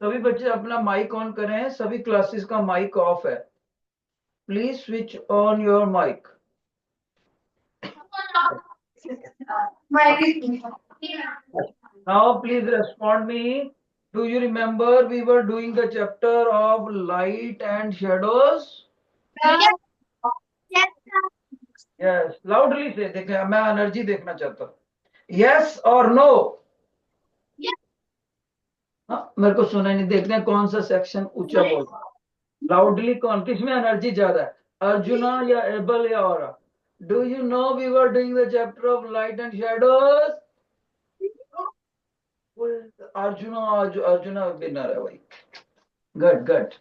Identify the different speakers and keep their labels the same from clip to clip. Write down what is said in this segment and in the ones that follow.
Speaker 1: सभी बच्चे अपना माइक ऑन करें, सभी क्लासेस का माइक ऑफ है। Please switch on your mic. Now please respond me. Do you remember we were doing the chapter of light and shadows? Yes. Loudly say, देखें मैं energy देखना चाहता हूँ। Yes or no? हाँ, मेरे को सुना नहीं। देखते हैं कौन सा सेक्शन ऊंचा बोल। लाउडली कौन, किसमें एनर्जी ज्यादा है, अर्जुना या एबल या और? Do you know we were doing the chapter of light and shadows? Arjuna winner है भाई। Good good.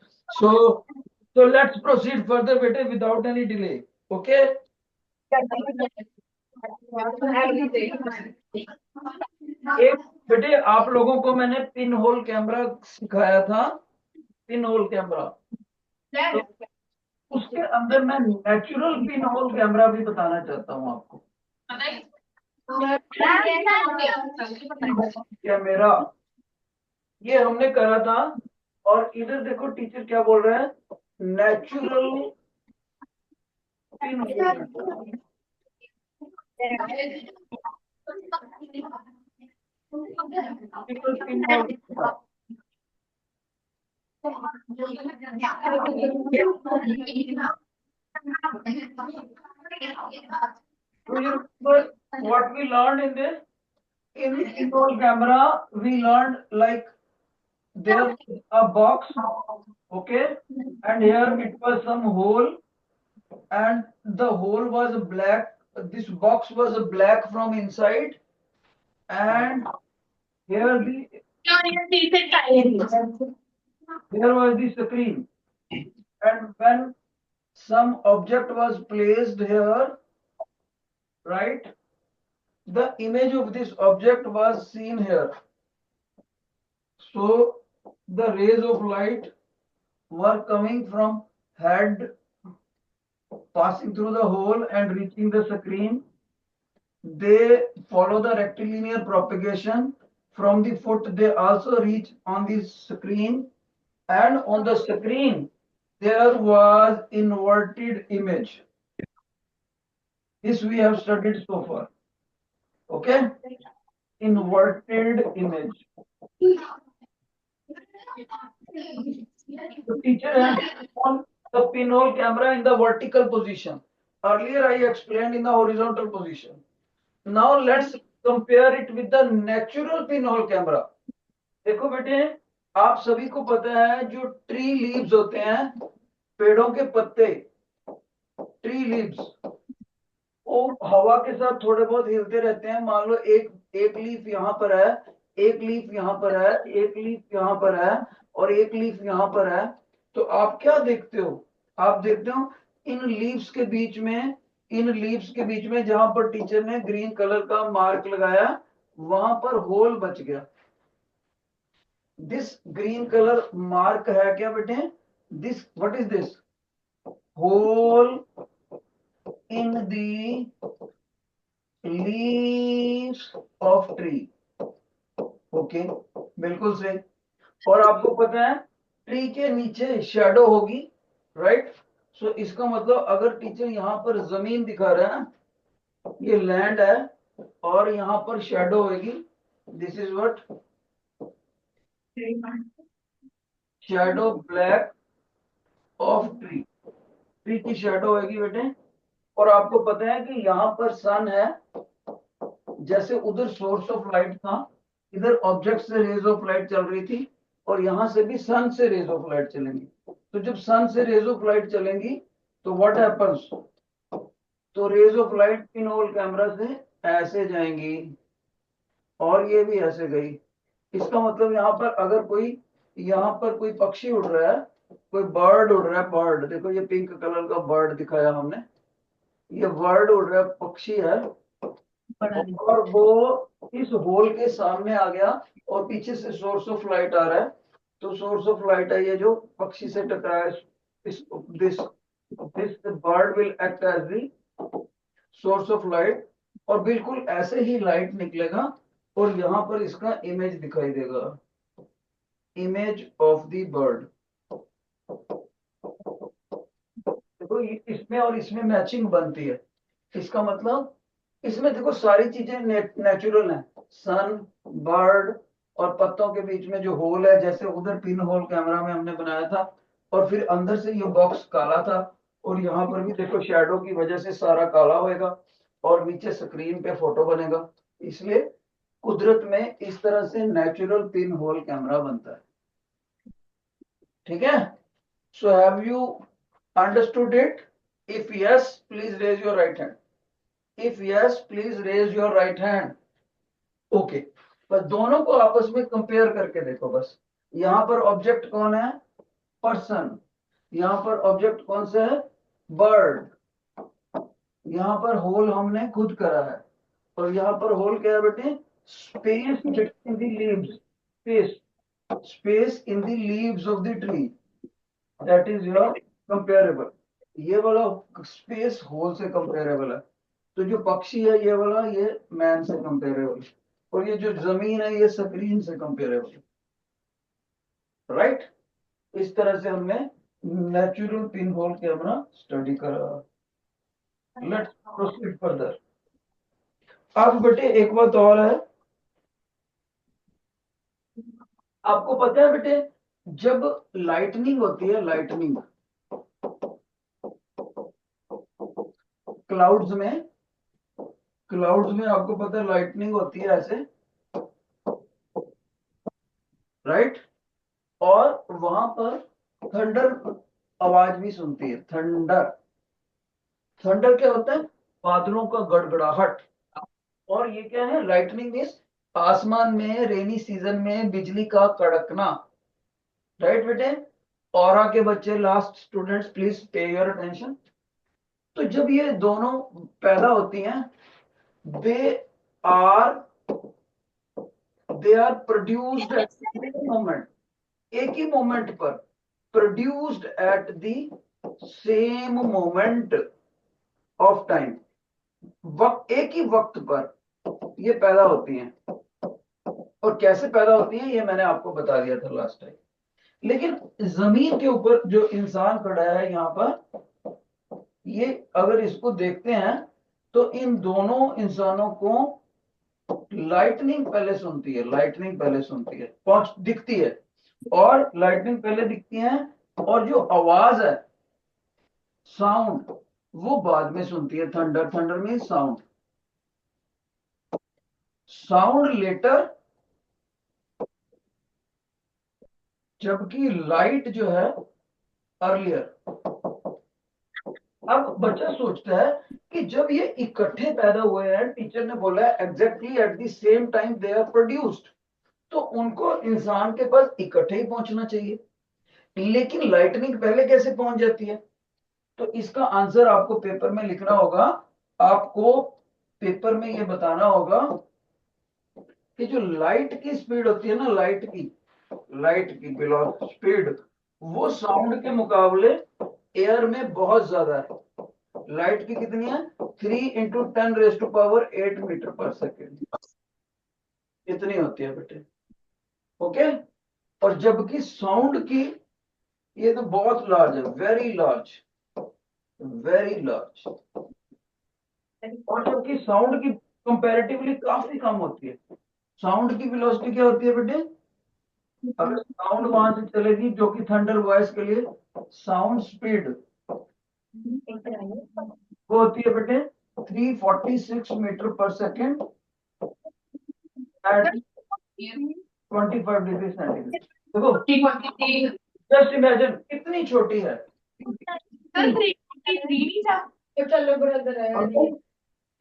Speaker 1: So let's proceed further बेटे without any delay. Okay? एक बेटे आप लोगों को मैंने पिन होल कैमरा सिखाया था। पिन होल कैमरा, तो उसके अंदर मैं नेचुरल पिन होल कैमरा भी बताना चाहता हूँ आपको। क्या मेरा ये हमने करा था। और इधर देखो टीचर क्या बोल रहे हैं, natural pin whole. Do you remember what we learned in this? In pinhole camera, we learned like there was a box, okay, and here it was some hole, and the hole was black. This box was black from inside, and here there was the screen, and when some object was placed here, right, the image of this object was seen here. So the rays of light were coming from head, passing through the hole and reaching the screen. They follow the rectilinear propagation from the foot. They also reach on the screen, and on the screen there was inverted image. This we have studied so far. Okay, inverted image. The teacher has shown the pinhole camera in the vertical position. Earlier I explained in the horizontal position. Now let's compare it with the natural pinhole camera. देखो बेटे, आप सभी को पता है जो tree leaves होते हैं, पेड़ों के पत्ते, ट्री लीव्स, वो हवा के साथ थोड़े बहुत हिलते रहते हैं। मान लो एक लीफ यहाँ पर है, एक लीफ यहाँ पर है, एक लीफ यहाँ पर है, और एक लीफ यहाँ पर है। तो आप क्या देखते हो, आप देखते हो इन लीव्स के बीच में, इन लीव्स के बीच में जहां पर टीचर ने ग्रीन कलर का मार्क लगाया, वहां पर होल बच गया। दिस ग्रीन कलर मार्क है क्या बेटे, this what is this, hole in the leaves of tree. Okay, बिल्कुल सही। और आपको पता है ट्री के नीचे शैडो होगी, राइट। सो इसका मतलब अगर टीचर यहाँ पर जमीन दिखा रहा है ना, ये लैंड है, और यहाँ पर शैडो होगी, this is what, shadow black of tree. Tree की शैडो होगी बेटे। और आपको पता है कि यहाँ पर सन है, जैसे उधर सोर्स ऑफ लाइट था, इधर ऑब्जेक्ट से रेज ऑफ लाइट चल रही थी, और यहां से भी सन से रेज ऑफ लाइट चलेंगी। तो जब सन से रेज ऑफ लाइट चलेंगी तो व्हाट हैपेंस, तो rays of light pin hole camera से ऐसे जाएंगी, और ये भी ऐसे गई। इसका मतलब यहाँ पर अगर कोई, यहाँ पर कोई पक्षी उड़ रहा है, कोई बर्ड उड़ रहा है, बर्ड देखो, ये पिंक कलर का बर्ड दिखाया हमने, ये बर्ड उड़ रहा है, पक्षी है, और वो इस होल के सामने आ गया, और पीछे से सोर्स ऑफ लाइट आ रहा है। तो सोर्स ऑफ लाइट है ये जो पक्षी से टकराया, this this bird will act as the source of light, और बिल्कुल ऐसे ही लाइट निकलेगा, और यहाँ पर इसका इमेज दिखाई देगा। image of the bird. देखो इसमें और इसमें मैचिंग बनती है। इसका मतलब इसमें देखो सारी चीजें नेचुरल हैं। सन, बर्ड और पत्तों के बीच में जो होल है, जैसे उधर पिन होल कैमरा में हमने बनाया था, और फिर अंदर से ये बॉक्स काला था, और यहाँ पर भी देखो शैडो की वजह से सारा काला होएगा और नीचे स्क्रीन पे फोटो बनेगा। इसलिए कुदरत में इस तरह से नेचुरल पिन होल कैमरा बनता है। ठीक है, so have you understood it? If yes please raise your right hand. If yes please raise your right hand. Okay, बस दोनों को आपस में कंपेयर करके देखो। बस यहां पर ऑब्जेक्ट कौन है? पर्सन। यहां पर ऑब्जेक्ट कौन सा है? बर्ड। यहां पर होल हमने खुद करा है, और यहां पर होल क्या है बेटे? Space between the leaves. Space, space in the leaves of the tree, that is your comparable. ये वाला स्पेस होल से कंपेरेबल है। तो जो पक्षी है ये वाला, ये मैन से कंपेरेबल, और ये जो जमीन है ये स्क्रीन से कंपेरेबल। राइट? इस तरह से हमने natural pin hole camera study करा। Let's proceed further. अब बेटे एक बात और है, आपको पता है बेटे, जब लाइटनिंग होती है, लाइटनिंग क्लाउड्स में, क्लाउड्स में आपको पता है लाइटनिंग होती है ऐसे, राइट? और वहां पर थंडर आवाज भी सुनती है। थंडर, थंडर क्या होता है? बादलों का गड़गड़ाहट। और ये क्या है? लाइटनिंग मीन्स आसमान में रेनी सीजन में बिजली का कड़कना। राइट बेटे? और के बच्चे, last students, please pay your attention. तो जब ये दोनों पैदा होती हैं, they are they are produced at the moment, एक ही मोमेंट पर, produced at the same moment of time, वक्त, एक ही वक्त पर ये पैदा होती हैं। और कैसे पैदा होती हैं ये मैंने आपको बता दिया था लास्ट टाइम। लेकिन जमीन के ऊपर जो इंसान खड़ा है यहाँ पर, ये अगर इसको देखते हैं तो इन दोनों इंसानों को लाइटनिंग पहले सुनती है, लाइटनिंग पहले सुनती है, पहुंच दिखती है, और लाइटनिंग पहले दिखती है, और जो आवाज है, साउंड, वो बाद में सुनती है। Thunder, thunder mean sound, sound later, जबकि लाइट जो है अर्लियर। अब बच्चा सोचता है कि जब ये इकट्ठे पैदा हुए हैं, टीचर ने बोला है exactly at the same time they are produced, तो उनको इंसान के पास इकट्ठे ही पहुंचना चाहिए, लेकिन लाइटनिंग पहले कैसे पहुंच जाती है? तो इसका आंसर आपको पेपर में लिखना होगा। आपको पेपर में ये बताना होगा कि जो लाइट की स्पीड होती है ना, लाइट की वेलोसिटी, स्पीड, वो साउंड के मुकाबले एयर में बहुत ज्यादा है। लाइट की कितनी है? 3 × 10⁻⁸ मीटर पर सेकेंड, इतनी होती है बेटे। ओके? और जबकि साउंड की ये तो बहुत लार्ज है, वेरी लार्ज, वेरी लार्ज। और जबकि साउंड की कंपैरेटिवली काफी कम होती है। साउंड की वेलोसिटी क्या होती है बेटे? अगर साउंड वहां से चलेगी, जो कि थंडर वॉइस के लिए साउंड स्पीड वो होती है बेटे 346 मीटर पर सेकेंड एट 25 डिग्री सेंटीग्रेड। देखो, जस्ट इमेजिन कितनी छोटी है।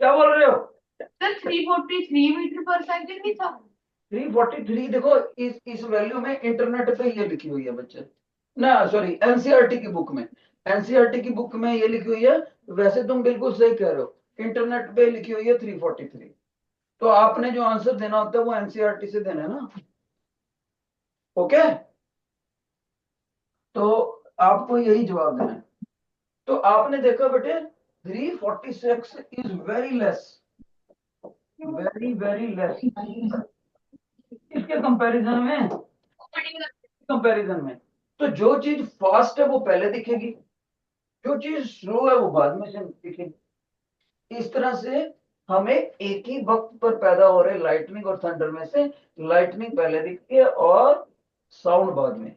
Speaker 1: क्या बोल रहे हो?
Speaker 2: सर 343 मीटर पर सेकंड नहीं था?
Speaker 1: 343, देखो इस वैल्यू में इंटरनेट पे ये लिखी हुई है बच्चे, ना सॉरी एनसीईआरटी की बुक में, एनसीईआरटी की बुक में ये लिखी हुई है। वैसे तुम बिल्कुल सही कह रहे हो, इंटरनेट पे लिखी हुई है 343। तो आपने जो आंसर देना होता है वो एनसीईआरटी से देना है ना। ओके, तो आपको यही जवाब देना है। तो आपने देखा बेटे 346 is very less, very very less. इसके कंपैरिजन में कंपैरिजन में। तो जो चीज फास्ट है वो पहले दिखेगी, जो चीज स्लो है वो बाद में से दिखेगी। इस तरह से हमें एक ही वक्त पर पैदा हो रहे लाइटनिंग और थंडर में से लाइटनिंग पहले दिखती है और साउंड बाद में।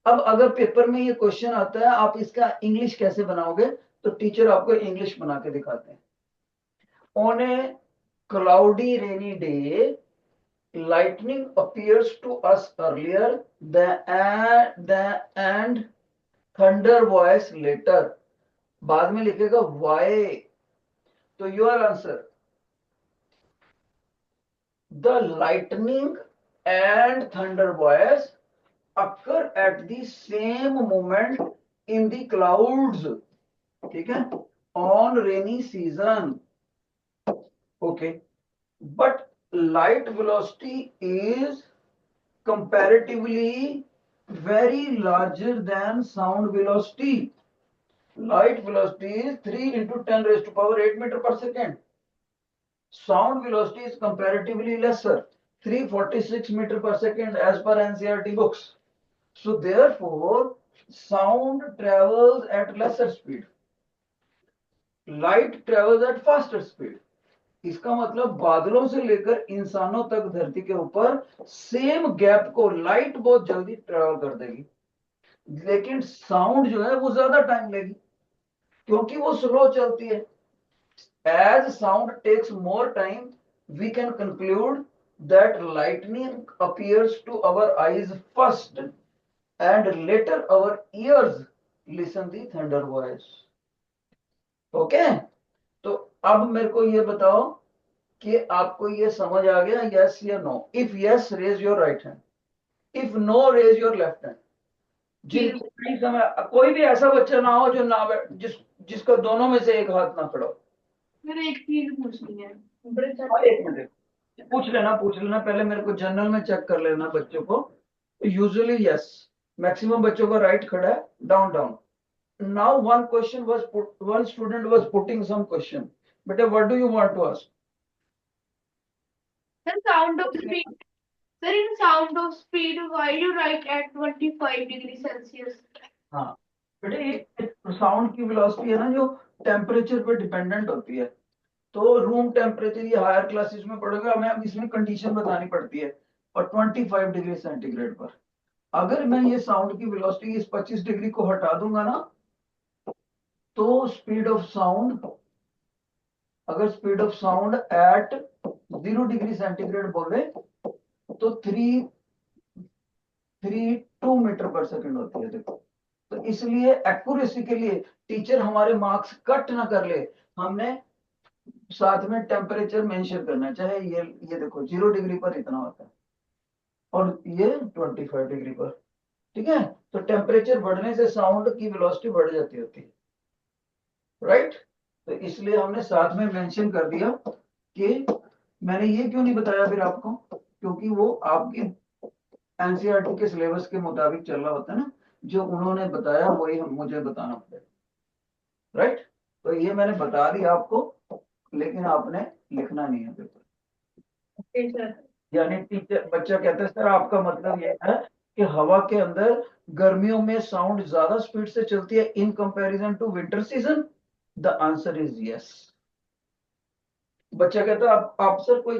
Speaker 1: अब अगर पेपर में ये क्वेश्चन आता है आप इसका इंग्लिश कैसे बनाओगे, तो टीचर आपको इंग्लिश बना के दिखाते हैं। On A cloudy rainy day lightning appears to us earlier the and thunder voice later। बाद में लिखेगा why। तो your answer, the lightning and thunder voice occur at the same moment in the clouds, ठीक है, on rainy season। okay, but light velocity is comparatively very larger than sound velocity। Light velocity is 3 into 10 raised to power 8 meter per second। Sound velocity is comparatively lesser, 346 meter per second as per NCERT books। So therefore, sound travels at lesser speed, light travels at faster speed। इसका मतलब बादलों से लेकर इंसानों तक धरती के ऊपर सेम गैप को लाइट बहुत जल्दी ट्रेवल कर देगी, लेकिन साउंड जो है वो ज्यादा टाइम लेगी क्योंकि वो स्लो चलती है। As sound takes more time, we can conclude that lightning appears to our eyes first and later our ears listen the thunder voice। Okay, तो अब मेरे को ये बताओ कि आपको ये समझ आ गया, यस या no. If yes raise your right hand, if no raise your left hand. जिनको नहीं समझ, कोई भी ऐसा बच्चा ना हो जो ना जिसका दोनों में से एक हाथ ना खड़ा हो।
Speaker 2: मेरे एक चीज पूछनी है।
Speaker 1: एक मिनट, पूछ लेना पहले, मेरे को जनरल में चेक कर लेना बच्चों को। यूजुअली यस, मैक्सिमम बच्चों का राइट खड़ा है, down down. Now one question was one student was putting some question. बेटा what do you want to ask?
Speaker 2: The sound of speed. Sir, in sound of speed, why you write at 25 degrees Celsius?
Speaker 1: हाँ बेटा, ये sound की velocity है ना जो temperature पे dependent होती है। तो रूम टेम्परेचर ये हायर क्लासेस में पढ़ोगे, हमें अब इसमें कंडीशन बतानी पड़ती है। और 25 डिग्री सेंटीग्रेड पर अगर मैं ये साउंड की वेलोसिटी इस 25 डिग्री को हटा दूंगा ना, तो स्पीड ऑफ साउंड, अगर speed of sound eight 0 degree centigrade बोले तो 332 मीटर पर सेकंड होती है। देखो, तो इसलिए एक्यूरेसी के लिए टीचर हमारे मार्क्स कट ना कर ले, हमने साथ में टेम्परेचर मेंशन करना है। चाहे ये देखो 0 डिग्री पर इतना होता है और ये 25 डिग्री पर, ठीक है। तो टेम्परेचर बढ़ने से साउंड की वेलोसिटी बढ़ जाती होती है, राइट। तो इसलिए हमने साथ में मेंशन कर दिया कि मैंने ये क्यों नहीं बताया फिर आपको, क्योंकि वो आपकी एनसीईआरटी के सिलेबस के मुताबिक चल रहा होता है ना, जो उन्होंने बताया वही हम मुझे बताना पड़ेगा, राइट। तो ये मैंने बता दिया आपको, लेकिन आपने लिखना नहीं है पेपर। यानी टीचर, बच्चा कहता है सर आपका मतलब ये है कि हवा के अंदर गर्मियों में साउंड ज्यादा स्पीड से चलती है in comparison to winter season. The answer is yes. बच्चा कहता है आप सर कोई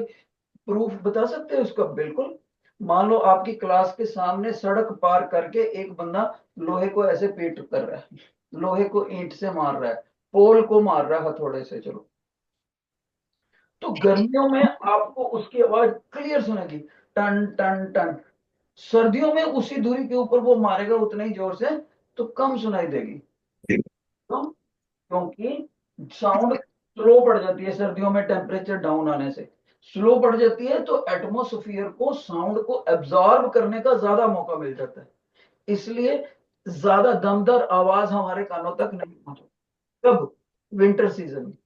Speaker 1: प्रूफ बता सकते हैं उसका? बिल्कुल। मान लो आपकी क्लास के सामने सड़क पार करके एक बंदा लोहे को ऐसे पीट कर रहा है, लोहे को ईंट से मार रहा है, पोल को मार रहा है हथौड़े से, चलो, तो गर्मियों में आपको उसकी आवाज क्लियर सुनेगी, टन टन टन। सर्दियों में उसी दूरी के ऊपर वो मारेगा उतना ही जोर से, तो कम सुनाई देगी। क्यों? क्योंकि साउंड स्लो पड़ जाती है सर्दियों में, टेम्परेचर डाउन आने से स्लो पड़ जाती है, तो एटमोस्फियर को साउंड को एब्जॉर्ब करने का ज्यादा मौका मिल जाता है, इसलिए ज्यादा दमदार आवाज हमारे कानों तक नहीं पहुंचती। कब? विंटर सीजन में।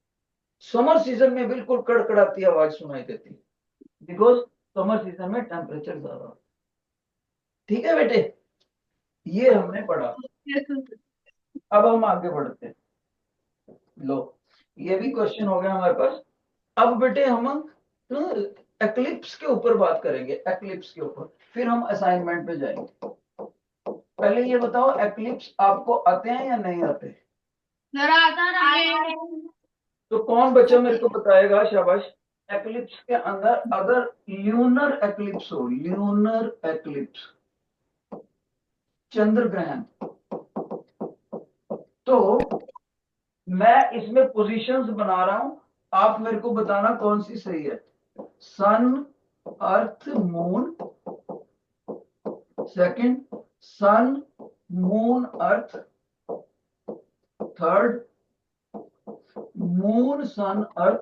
Speaker 1: समर सीजन में बिल्कुल कड़कड़ाती आवाज सुनाई देती है, बिकॉज समर सीजन में टेम्परेचर ज्यादा होता है। ठीक है बेटे, ये हमने पढ़ा। अब हम आगे बढ़ते हैं। लो, ये भी क्वेश्चन हो गया हमारे पास। अब बेटे हम एक्लिप्स के ऊपर बात करेंगे, एक्लिप्स के ऊपर, फिर हम असाइनमेंट पे जाएंगे। पहले ये बताओ एक्लिप्स आपको आते हैं या नहीं आते?
Speaker 2: जरा आता रहे।
Speaker 1: तो कौन बच्चा मेरे को बताएगा, शाबाश, एक्लिप्स के अंदर अगर ल्यूनर एक्लिप्स हो, ल्यूनर एक्लिप्स, चंद्र ग्रहण, तो मैं इसमें पोजीशंस बना रहा हूं, आप मेरे को बताना कौन सी सही है। सन, अर्थ, मून, सेकंड सन, मून, अर्थ, थर्ड मून, सन, अर्थ,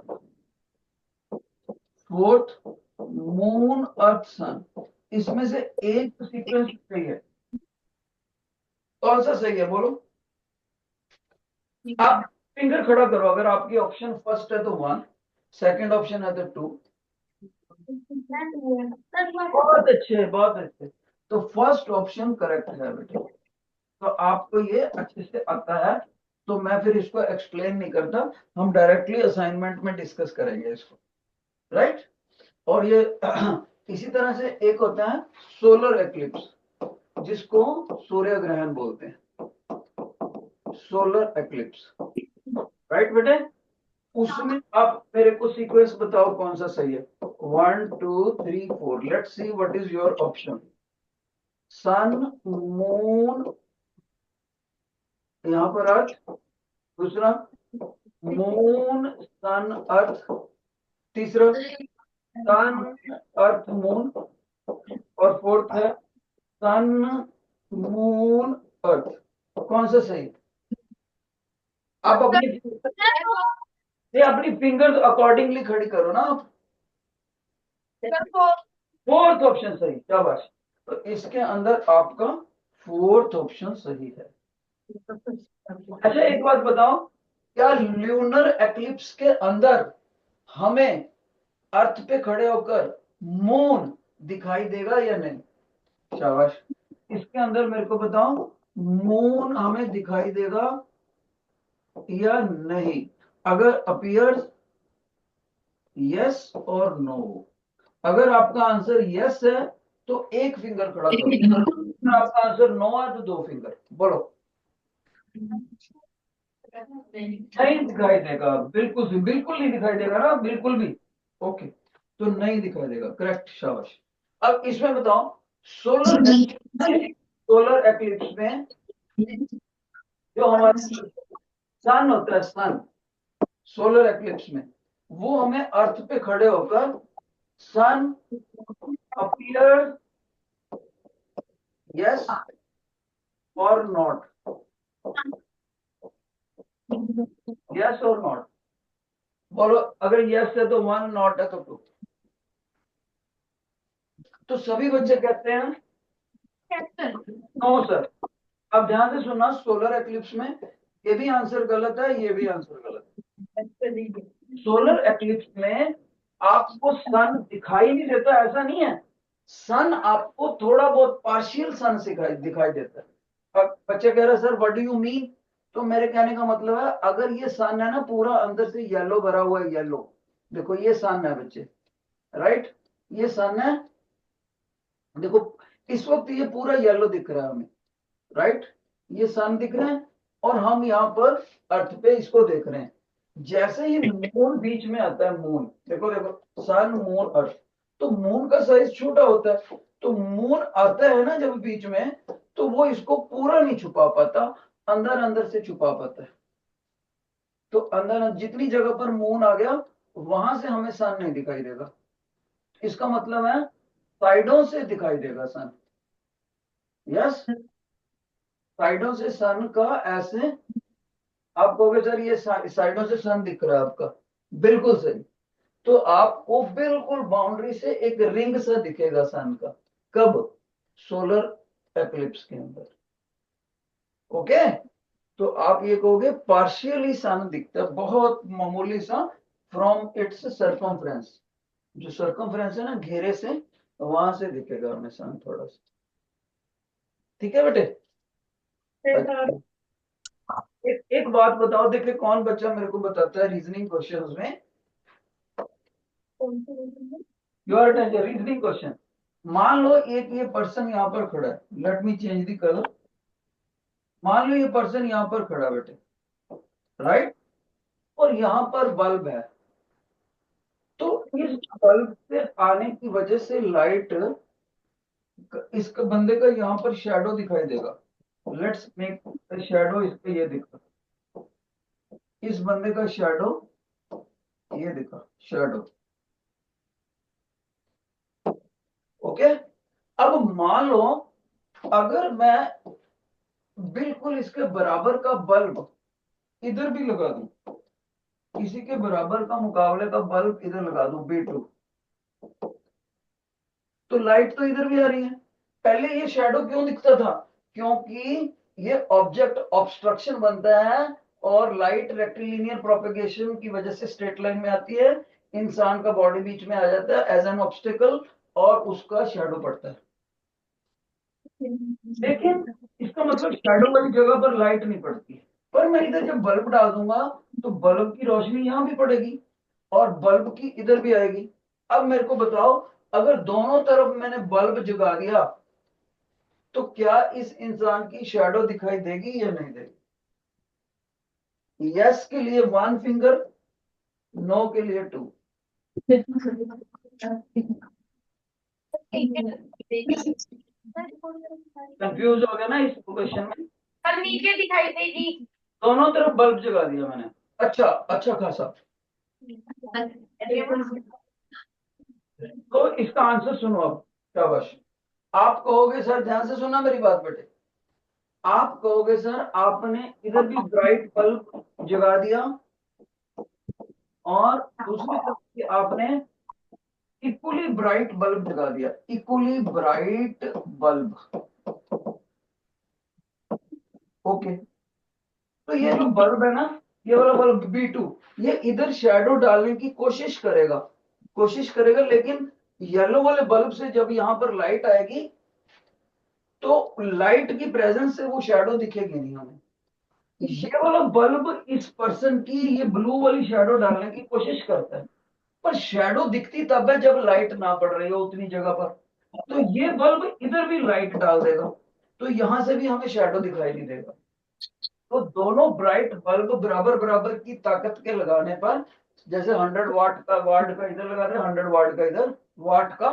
Speaker 1: फोर्थ मून, अर्थ, सन। इसमें से एक सीक्वेंस सही है, कौन सा सही है बोलो? आप फिंगर खड़ा करो, अगर आपकी ऑप्शन फर्स्ट है तो 1, सेकंड ऑप्शन है तो 2। बहुत अच्छे, बहुत अच्छे। तो फर्स्ट ऑप्शन करेक्ट है बेटा, तो आपको ये अच्छे से आता है, तो मैं फिर इसको एक्सप्लेन नहीं करता, हम डायरेक्टली असाइनमेंट में डिस्कस करेंगे इसको, राइट। और ये इसी तरह से एक होता है सोलर एक्लिप्स, जिसको सूर्य ग्रहण बोलते हैं, सोलर एक्लिप्स, राइट बेटे। उसमें आप मेरे को सीक्वेंस बताओ कौन सा सही है। 1 2 3 4, let's see what is your option. Sun, moon, यहां पर अर्थ, दूसरा मून, सन, अर्थ, तीसरा सन, अर्थ, मून, और फोर्थ है सन, मून, अर्थ। कौन सा सही? आप अपनी फिंगर अकॉर्डिंगली खड़ी करो ना आप। फोर्थ ऑप्शन सही, शाबाश। तो इसके अंदर आपका फोर्थ ऑप्शन सही है। अच्छा एक बात बताओ, क्या ल्यूनर एक्लिप्स के अंदर हमें अर्थ पे खड़े होकर मून दिखाई देगा या नहीं? शाबाश। इसके अंदर मेरे को बताओ, मून हमें दिखाई देगा या नहीं? अगर अपीयर्स, यस और नो। अगर आपका आंसर यस है तो एक फिंगर खड़ा करो, अगर आपका आंसर नो है तो दो फिंगर। बोलो। नहीं दिखाई देगा, बिल्कुल भी, बिल्कुल नहीं दिखाई देगा ना, बिल्कुल भी। ओके, तो नहीं दिखाई देगा, करेक्ट, शाबाश। अब इसमें बताओ, सोलर एक्लिप्स में जो हमारा सन होता है, सन, सोलर एक्लिप्स में वो हमें अर्थ पे खड़े होकर सन अपीयर यस और नॉट, यस और नॉट, बोलो। अगर यस है तो 1, नॉट है तो 2। तो सभी बच्चे कहते हैं नो सर। अब ध्यान से सुनना, सोलर एक्लिप्स में ये भी आंसर गलत है, ये भी आंसर गलत है। सोलर एक्लिप्स में आपको सन दिखाई नहीं देता, ऐसा नहीं है। सन आपको थोड़ा बहुत पार्शियल सन दिखाई देता है। अब बच्चे कह रहे sir what do you mean? तो मेरे कहने का मतलब है, अगर ये सन है ना पूरा अंदर से येलो भरा हुआ है, येलो, देखो ये सन है बच्चे, राइट, ये सन है, देखो इस वक्त ये पूरा येलो दिख रहा है हमें, राइट, ये सन दिख रहे हैं, और हम यहाँ पर अर्थ पे इसको देख रहे हैं। जैसे ही मून बीच में आता है, मून, देखो देखो, सन, मून, अर्थ, तो मून का साइज छोटा होता है, तो मून आता है ना जब बीच में, तो वो इसको पूरा नहीं छुपा पाता, अंदर अंदर से छुपा पाता है। तो अंदर जितनी जगह पर मून आ गया, वहां से हमें सन नहीं दिखाई देगा। इसका मतलब है साइडों से दिखाई देगा सन, यस, साइडों से सन का ऐसे, आप कहोगे सर ये साइडों से सन दिख रहा है आपका, बिल्कुल सही। तो आपको बिल्कुल बाउंड्री से एक रिंग सा दिखेगा सन का, कब? सोलर एक्लिप्स के अंदर, ओके। तो आप ये कहोगे पार्शियली सन दिखता है, बहुत मामूली सा, फ्रॉम इट्स सर्कमफ्रेंस, जो सर्कमफ्रेंस है ना घेरे से, वहां से दिखेगा हमें सन थोड़ा सा, ठीक है बेटे। अच्छा। एक बात बताओ, देखिए कौन बच्चा मेरे को बताता है रीजनिंग क्वेश्चंस में, योर अटेंशन, रीजनिंग क्वेश्चन। मान लो एक ये पर्सन यहाँ पर खड़ा है, let me change the colour, मान लो ये पर्सन यहां पर खड़ा बेटे, राइट, और यहां पर बल्ब है, तो इस बल्ब से आने की वजह से लाइट, इसका बंदे का यहां पर शैडो दिखाई देगा। लेट्स मेक शैडो, इस पे ये दिखा, इस बंदे का शैडो ये दिखा, शैडो। ओके, अब मान लो अगर मैं बिल्कुल इसके बराबर का बल्ब इधर भी लगा दूं, किसी के बराबर का मुकाबले का बल्ब इधर लगा दूं B2, तो लाइट तो इधर भी आ रही है। पहले ये शैडो क्यों दिखता था? क्योंकि ये ऑब्जेक्ट ऑब्स्ट्रक्शन बनता है और लाइट रेक्टिलिनियर प्रोपेगेशन की वजह से स्ट्रेट लाइन में आती है, इंसान का बॉडी बीच में आ जाता है एज एन ऑब्स्टिकल और उसका शैडो पड़ता है। लेकिन इसका मतलब शैडो वाली जगह पर लाइट नहीं पड़ती, पर मैं इधर जब बल्ब डाल दूंगा तो बल्ब की रोशनी यहां भी पड़ेगी और बल्ब की इधर भी आएगी। अब मेरे को बताओ, अगर दोनों तरफ मैंने बल्ब जगा दिया तो क्या इस इंसान की शैडो दिखाई देगी या नहीं देगी? यस के लिए 1 फिंगर, नो के लिए 2। कंफ्यूज हो गया ना इस क्वेश्चन में?
Speaker 2: पर नीचे दिखाई देगी।
Speaker 1: दोनों तरफ बल्ब जगा दिया मैंने, अच्छा अच्छा खासा। तो इसका आंसर सुनो अब, शाबाश। आप कहोगे सर, ध्यान से सुना मेरी बात बेटे, आप कहोगे सर आपने इधर भी ब्राइट बल्ब जगा दिया और दूसरी तरफ भी आपने इक्वली ब्राइट बल्ब जगा दिया, इक्वली ब्राइट बल्ब। ओके, तो ये जो बल्ब है ना, ये वाला बल्ब B2, ये इधर शैडो डालने की कोशिश करेगा, कोशिश करेगा, लेकिन येलो वाले बल्ब से जब यहां पर लाइट आएगी तो लाइट की प्रेजेंस से वो शैडो दिखेगी नहीं हमें। ये वाला बल्ब इस पर्सन की ये ब्लू वाली शैडो डालने की कोशिश करता है, पर शैडो दिखती तब है जब लाइट ना पड़ रही हो उतनी जगह पर। तो ये बल्ब इधर भी लाइट डाल देगा, तो यहां से भी हमें शैडो दिखाई नहीं देगा। तो दोनों ब्राइट बल्ब बराबर बराबर की ताकत के लगाने पर, जैसे 100 वाट का, वाट का इधर लगा रहे, 100 वाट का इधर, वाट का,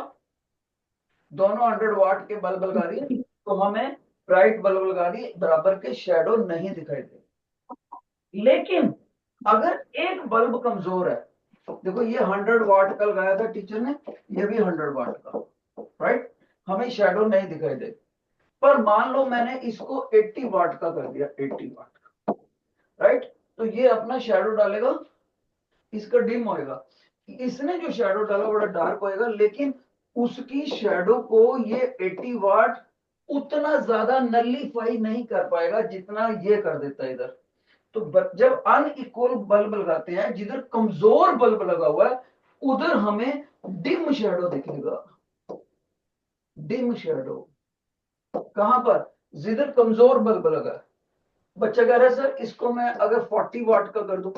Speaker 1: दोनों 100 वाट के बल्ब लगा दिए तो हमें ब्राइट बल्ब लगा दिए, बराबर के शैडो नहीं दिखाई दे। लेकिन अगर एक बल्ब कमजोर है, देखो ये 100 वाट का लगाया था टीचर ने, ये भी 100 वाट का, राइट, हमें शैडो नहीं दिखाई दे। पर मान लो मैंने इसको 80 वाट का कर दिया, 80 वाट का, राइट, तो ये अपना शैडो डालेगा, इसका डिम होएगा। इसने जो शैडो डाला बड़ा डार्क होएगा, लेकिन उसकी शैडो को ये 80 वाट उतना ज्यादा नलीफाई नहीं कर पाएगा जितना ये कर देता है इधर। तो जब अनइक्वल बल्ब लगाते हैं, जिधर कमजोर बल्ब लगा हुआ है उधर हमें डिम शैडो दिखेगा, डिम शैडो। कहां पर? जिधर कमजोर बल्ब लगा है। बच्चा कह रहा है सर इसको मैं अगर 40 वाट का कर दूं,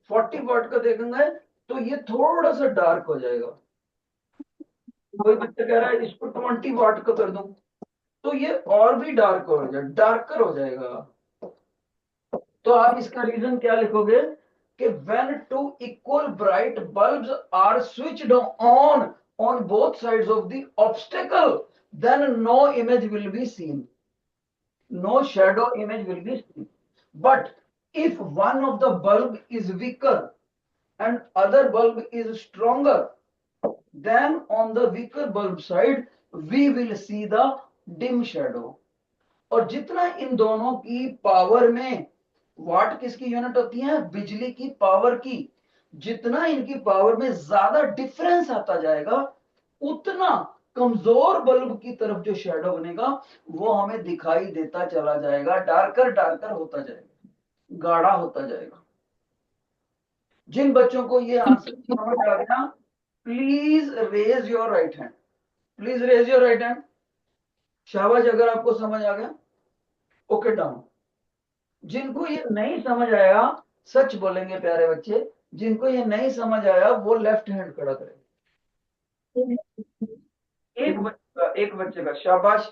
Speaker 1: 40 वाट का देखेंगे तो ये थोड़ा सा डार्क हो जाएगा। कोई बच्चा कह रहा है इसको 20 वाट का कर दूं तो ये और भी डार्क हो जाए, डार्कर हो जाएगा। तो आप इसका रीजन क्या लिखोगे कि when two equal bright bulbs are switched on both sides of the obstacle, then no image will be seen, no shadow image will be seen. But if one of the bulb is weaker and other bulb is stronger, then on the weaker bulb side we will see the dim shadow. और जितना इन दोनों की power में, वाट किसकी unit होती है? बिजली की पावर की। जितना इनकी पावर में ज्यादा डिफरेंस आता जाएगा उतना कमजोर बल्ब की तरफ जो शैडो बनेगा वो हमें दिखाई देता चला जाएगा, डार्कर डार्कर होता जाएगा, गाढ़ा होता जाएगा। जिन बच्चों को ये आंसर समझ आ गया, please raise your right hand, please raise your right hand. शाबाश, अगर आपको समझ आ गया ओके डाउन। जिनको ये नहीं समझ आया, सच बोलेंगे प्यारे बच्चे, जिनको ये नहीं समझ आया वो लेफ्ट हैंड खड़ा करें। एक बच्चे का शाबाश,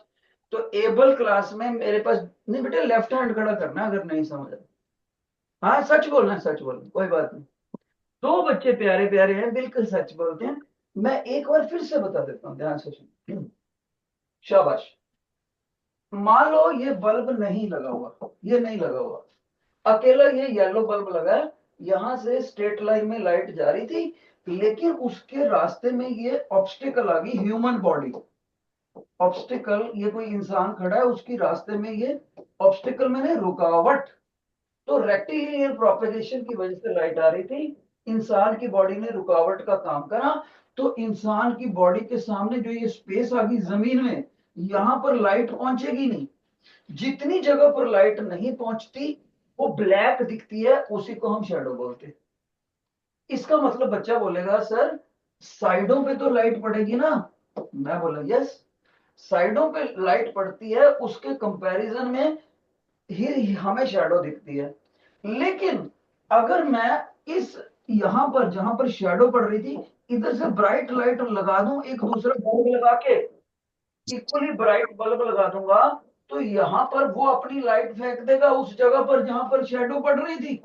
Speaker 1: तो एबल क्लास में मेरे पास नहीं बेटे, लेफ्ट हैंड खड़ा करना अगर नहीं समझ आए। हाँ सच बोलना, सच बोलना, कोई बात नहीं। दो बच्चे प्यारे प्यारे हैं, बिल्कुल सच बोलते हैं। मैं एक बार फिर से बता देता हूँ, ध्यान से सुनो। शाबाश। मान लो ये बल्ब नहीं लगा हुआ, ये नहीं लगा हुआ, अकेला ये येलो बल्ब लगा है। यहां से स्ट्रेट लाइन में लाइट जा रही थी, लेकिन उसके रास्ते में ये ऑब्स्टिकल आ गई, ह्यूमन बॉडी ऑब्स्टिकल। ये कोई इंसान खड़ा है, उसकी रास्ते में ये ऑब्स्टिकल मैंने रुकावट। तो रेक्टिलिनियर प्रोपेगेशन की वजह से लाइट आ रही थी, इंसान की बॉडी ने रुकावट का काम करा। तो इंसान की बॉडी के सामने जो ये स्पेस आ गई जमीन में, यहां पर लाइट पहुंचेगी नहीं। जितनी जगह पर लाइट नहीं पहुंचती वो ब्लैक दिखती है, उसी को हम शेडो बोलते हैं। इसका मतलब बच्चा बोलेगा सर साइडों पे तो लाइट पड़ेगी ना। मैं बोला यस, साइडों पे लाइट पड़ती है, उसके कंपैरिजन में ही हमें शैडो दिखती है। लेकिन अगर मैं इस यहां पर जहां पर शैडो पड़ रही थी, इधर से ब्राइट लाइट लगा दूं, एक दूसरा बल्ब लगा के इक्वली ब्राइट बल्ब लगा दूंगा, तो यहां पर वो अपनी लाइट फेंक देगा उस जगह पर जहां पर शैडो पड़ रही थी।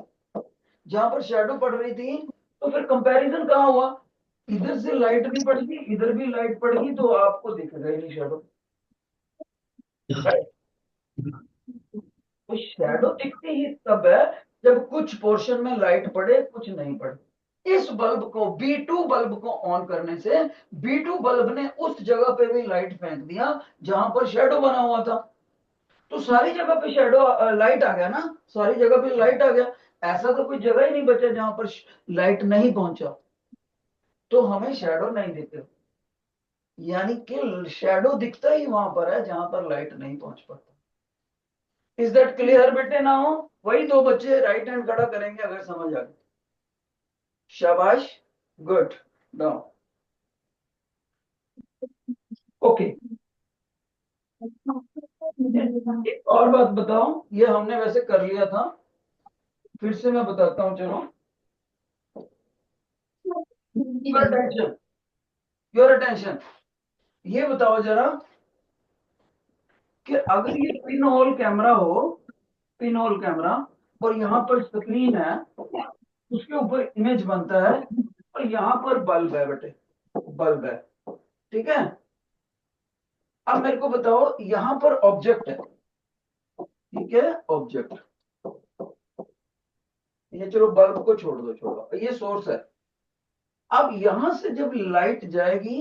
Speaker 1: जहां पर शैडो पड़ रही थी, तो फिर कंपैरिजन कहां हुआ? इधर से लाइट भी पड़गी, इधर भी लाइट पड़गी, तो आपको दिखेगा ही नहीं शैडो। तो शैडो दिखती ही तब है जब कुछ पोर्शन में लाइट पड़े, कुछ नहीं पड़े। इस बल्ब को B2 बल्ब को ऑन करने से B2 बल्ब ने उस जगह पे भी लाइट फेंक दिया जहां पर शैडो बना हुआ था। तो सारी जगह पे शैडो लाइट आ गया ना, सारी जगह पे लाइट आ गया। ऐसा तो कोई जगह ही नहीं बचा जहां पर लाइट नहीं पहुंचा, तो हमें शैडो नहीं दिखते। यानी कि शैडो दिखता ही वहां पर है जहां पर लाइट नहीं पहुंच पाता। इज दैट क्लियर बेटे? ना हो वही दो बच्चे राइट हैंड खड़ा करेंगे अगर समझ आ गई। शाबाश, गुड। नाउ ओके, एक और बात बताओ, ये हमने वैसे कर लिया था, फिर से मैं बताता हूं, चलो। Your attention, your attention. ये बताओ जरा कि अगर ये पिन होल कैमरा हो, पिन होल कैमरा, और यहाँ पर स्क्रीन है, उसके ऊपर इमेज बनता है, और यहाँ पर बल्ब है बेटे, बल्ब है, ठीक है। अब मेरे को बताओ, यहाँ पर ऑब्जेक्ट है, ठीक है, ऑब्जेक्ट। ये चलो बल्ब को छोड़ दो, छोड़ो, ये सोर्स है। अब यहां से जब लाइट जाएगी,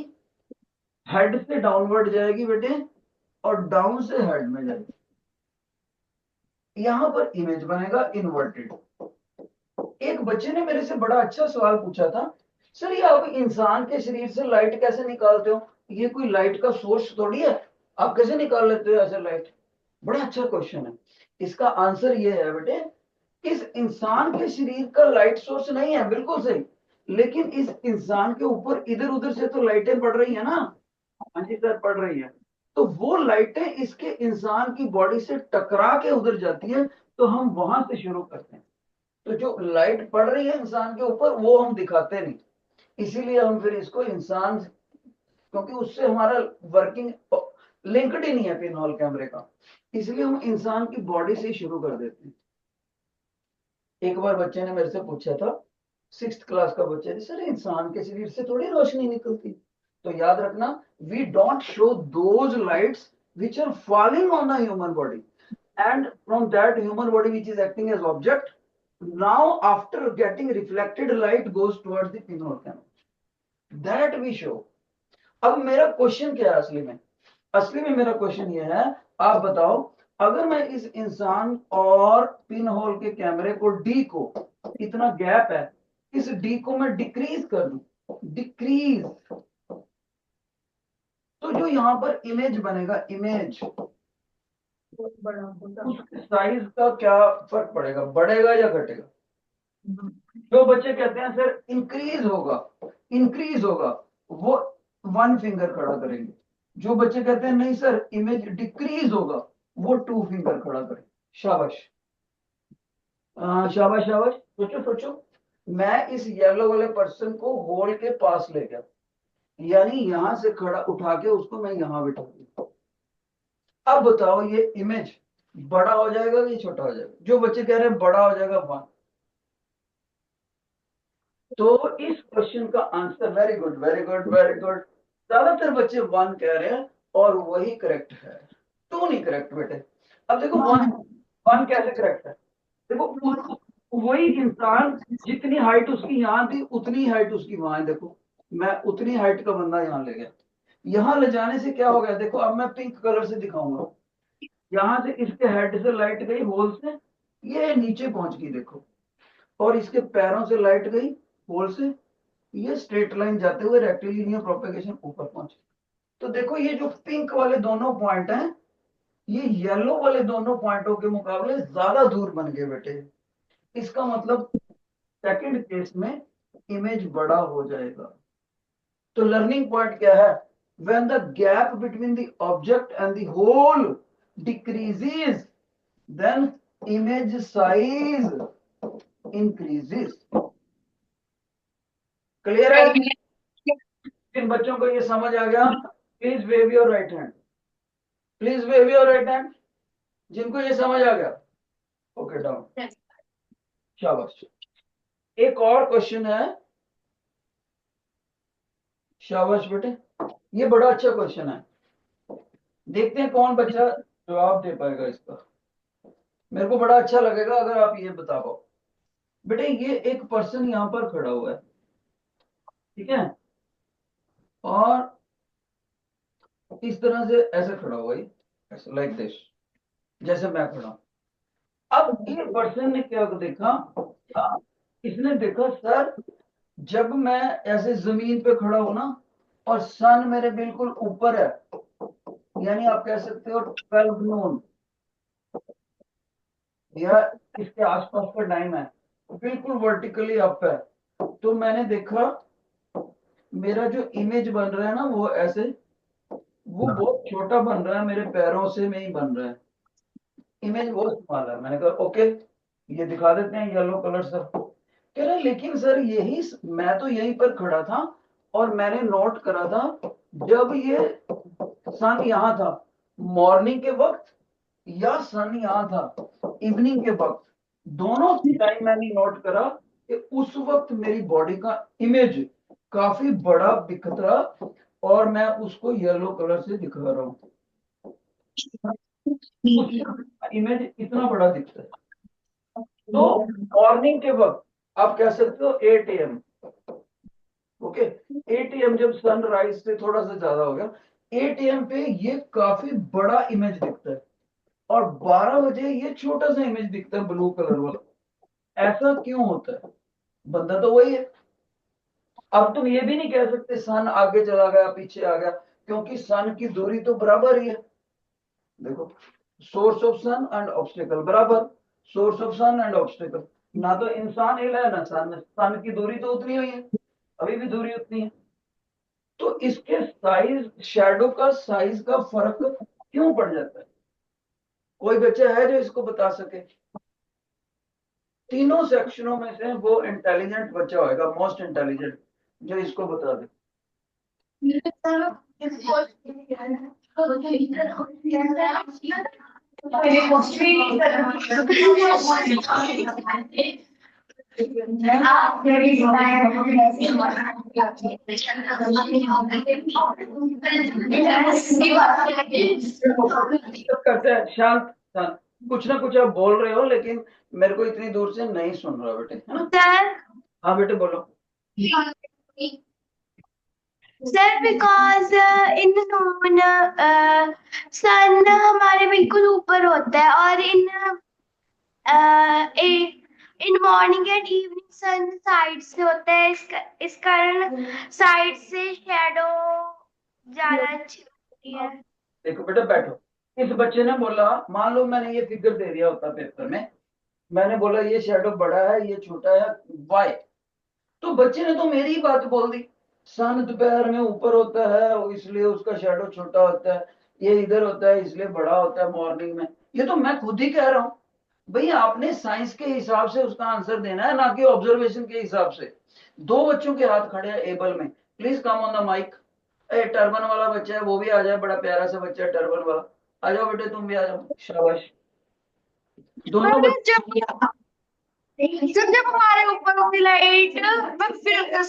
Speaker 1: हेड से डाउनवर्ड जाएगी बेटे, और डाउन से हेड में जाएगी। यहां पर इमेज बनेगा इन्वर्टेड। एक बच्चे ने मेरे से बड़ा अच्छा सवाल पूछा था, सर ये आप इंसान के शरीर से लाइट कैसे निकालते हो? ये कोई लाइट का सोर्स थोड़ी है, आप कैसे निकाल लेते हो ऐसे लाइट? बड़ा अच्छा क्वेश्चन है। इसका आंसर ये है बेटे, इस इंसान के शरीर का लाइट सोर्स नहीं है, बिल्कुल सही। लेकिन इस इंसान के ऊपर इधर उधर से तो लाइटें पड़ रही है ना। हाँ जी सर, पड़ रही है। तो वो लाइटें इसके इंसान की बॉडी से टकरा के उधर जाती है, तो हम वहां से शुरू करते हैं। तो जो लाइट पड़ रही है इंसान के ऊपर, वो हम दिखाते नहीं, इसीलिए हम फिर इसको इंसान, क्योंकि उससे हमारा वर्किंग लिंक्ड ही नहीं है पिन होल कैमरे का, इसलिए हम इंसान की बॉडी से शुरू कर देते हैं। एक बार बच्चे ने मेरे से पूछा था, 6th क्लास का बच्चा, थी सर इंसान के शरीर से थोड़ी रोशनी निकलती। तो याद रखना, we don't show those lights which are falling on the human body, and from that human body which is acting as object, now after getting reflected light goes towards the pinhole camera, that we show. अब मेरा question क्या है असली में? असली में मेरा question ये है, आप बताओ, अगर मैं इस इंसान और पिन होल के कैमरे को डी को, इतना गैप है, इस डी को मैं डिक्रीज कर दूं, डिक्रीज, तो जो यहां पर इमेज बनेगा, इमेज, उसके साइज का क्या फर्क पड़ेगा, बढ़ेगा या घटेगा? जो बच्चे कहते हैं सर इंक्रीज होगा, इंक्रीज होगा, वो 1 फिंगर खड़ा करेंगे। जो बच्चे कहते हैं नहीं सर इमेज डिक्रीज होगा, वो 2 फिंगर खड़ा करें। शाबाश, शाबाश, शाबाश। सोचो सोचो, मैं इस येलो वाले पर्सन को होल के पास ले गया, यानी यहां से खड़ा उठा के उसको मैं यहां बिठा दिया। अब बताओ ये इमेज बड़ा हो जाएगा कि छोटा हो जाएगा? जो बच्चे कह रहे हैं बड़ा हो जाएगा 1। तो इस क्वेश्चन का answer very good very good very good, ज्यादातर बच्चे 1 कह रहे हैं और वही करेक्ट है। 2 नहीं करेक्ट बेटे। अब देखो 1 कैसे करेक्ट है? देखो वही इंसान जितनी हाइट उसकी यहाँ थी उतनी हाइट उसकी वहां है। देखो मैं उतनी हाइट का बंदा यहाँ ले गया, यहाँ ले जाने से क्या हो गया? देखो अब मैं पिंक कलर से दिखाऊंगा। यहाँ से इसके हेड से लाइट गई होल से, ये नीचे पहुंच गई देखो। और इसके पैरों से लाइट गई होल से, ये स्ट्रेट लाइन जाते हुए रेक्टिलिनियर प्रोपेगेशन ऊपर पहुंची। तो देखो ये जो पिंक वाले दोनों पॉइंट हैं, ये येलो वाले दोनों पॉइंटों के मुकाबले ज्यादा दूर बन गए बेटे। इसका मतलब सेकंड केस में इमेज बड़ा हो जाएगा। तो लर्निंग पॉइंट क्या है? when the gap between the object and the hole decreases, then image size increases. Clear है? किन बच्चों को ये समझ आ गया? Please wave your right hand, please wave your right hand. जिनको ये समझ आ गया ओके डाउन, शाबाश। एक और क्वेश्चन है, शाबाश बेटे, ये बड़ा अच्छा क्वेश्चन है। देखते हैं कौन बच्चा जवाब दे पाएगा इसका। मेरे को बड़ा अच्छा लगेगा अगर आप ये बता पाओ। बेटे ये एक पर्सन यहाँ पर खड़ा हुआ है, ठीक है, और इस तरह से ऐसे खड़ा हुआ है, ऐसे लाइक दिस, जैसे मैं खड़ा हूं। अब ये पर्सन ने क्या देखा? इसने देखा सर जब मैं ऐसे जमीन पे खड़ा हूं ना और सन मेरे बिल्कुल ऊपर है, यानी आप कह सकते हो 12 नून या इसके आसपास का टाइम है, बिल्कुल वर्टिकली अप है। तो मैंने देखा मेरा जो इमेज बन रहा है ना वो ऐसे, वो बहुत छोटा बन रहा है, मेरे पैरों से में ही बन रहा है। इमेज बहुत स्मॉल है। मैंने कहा ओके ये दिखा देते हैं येलो कलर सर। कह रहे लेकिन सर यही मैं तो यहीं पर खड़ा था और मैंने नोट करा था जब ये सन यहाँ था मॉर्निंग के वक्त या सन यहाँ था इवनिंग के वक्त, दोनों टाइम मैंने नोट करा कि उस वक्त मेरी बॉडी का इमेज काफी बड़ा दिख रहा और मैं उसको येलो कलर से दिखा रहा हूँ। इमेज इतना बड़ा दिखता है। तो मॉर्निंग के वक्त आप कह सकते हो 8 AM, ओके 8 AM जब सनराइज से थोड़ा सा ज्यादा हो गया 8 AM पे ये काफी बड़ा इमेज दिखता है और 12 बजे ये छोटा सा इमेज दिखता है ब्लू कलर वाला। ऐसा क्यों होता है? बंदा तो वही है। अब तुम ये भी नहीं कह सकते सन आगे चला गया पीछे आ गया, क्योंकि सन की दूरी तो बराबर ही है। देखो source of sun and obstacle बराबर, source of sun and obstacle, ना तो इंसान हिला है ना सन की दूरी तो उतनी हुई है, अभी भी दूरी उतनी है। तो इसके साइज शैडो का साइज का फर्क क्यों पड़ जाता है? कोई बच्चा है जो इसको बता सके? तीनों सेक्शनों में से वो इंटेलिजेंट बच्चा होगा, मोस्ट इंटेलिजेंट, जो इसको बता दे। करते हैं शांत शांत, कुछ ना कुछ आप बोल रहे हो लेकिन मेरे को इतनी दूर से नहीं सुन रहा बेटे, है ना?
Speaker 2: सर
Speaker 1: हाँ बेटे बोलो।
Speaker 2: सर बिकॉज इन नून सन हमारे बिल्कुल ऊपर होता है और in morning and evening sun side से होता है, इस कारण साइड से शैडो ज्यादा अच्छी होती है।
Speaker 1: देखो बेटा बैठो। इस बच्चे ने बोला मान लो मैंने ये फिगर दे दिया होता पेपर में, मैंने बोला ये शेडो बड़ा है ये छोटा है वाई, तो बच्चे ने तो मेरी ही बात बोल दी। सन दोपहर में ऊपर होता है इसलिए उसका शेडो छोटा होता है, ये इधर होता है इसलिए बड़ा होता है मॉर्निंग में। ये तो मैं खुद ही कह रहा हूँ। भैया आपने साइंस के हिसाब से उसका आंसर देना है, ना कि ऑब्जर्वेशन के हिसाब से। दो बच्चों के हाथ खड़े हैं एबल में, please come on the mic. A turban वाला बच्चा है वो भी आ जाए, बड़ा प्यारा सा बच्चा है टर्बन वाला। आ जाओ बेटे, तुम भी आ जाओ, शाबाश। दोनों
Speaker 2: सर
Speaker 1: बच्चे।
Speaker 2: जब जब हमारे ऊपर होती लाइट,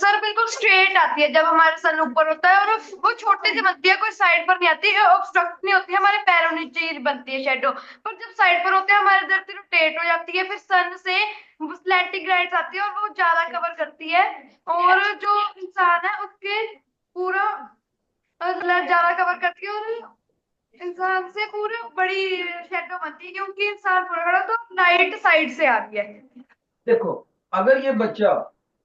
Speaker 2: सर बिल्कुल स्ट्रेट आती है जब हमारे सर ऊपर होता है, और वो छोटी सी बनती है, कोई साइड पर नहीं आती, ऑब्स्ट्रक्ट नहीं होती, हमारे पैरों नीचे ही बनती है शेडो। पर जब साइड पर होते हैं हमारे धरती रोटेट हो जाती है, फिर सन से स्लैंटिंग लाइट्स आती है और वो ज्यादा कवर करती है, और जो इंसान है उसके पूरा ज्यादा कवर करती है, और इंसान से पूरी बड़ी शेडो बनती है, क्योंकि इंसान पूरा खड़ा तो लाइट साइड से आ रही है।
Speaker 1: देखो, अगर ये बच्चा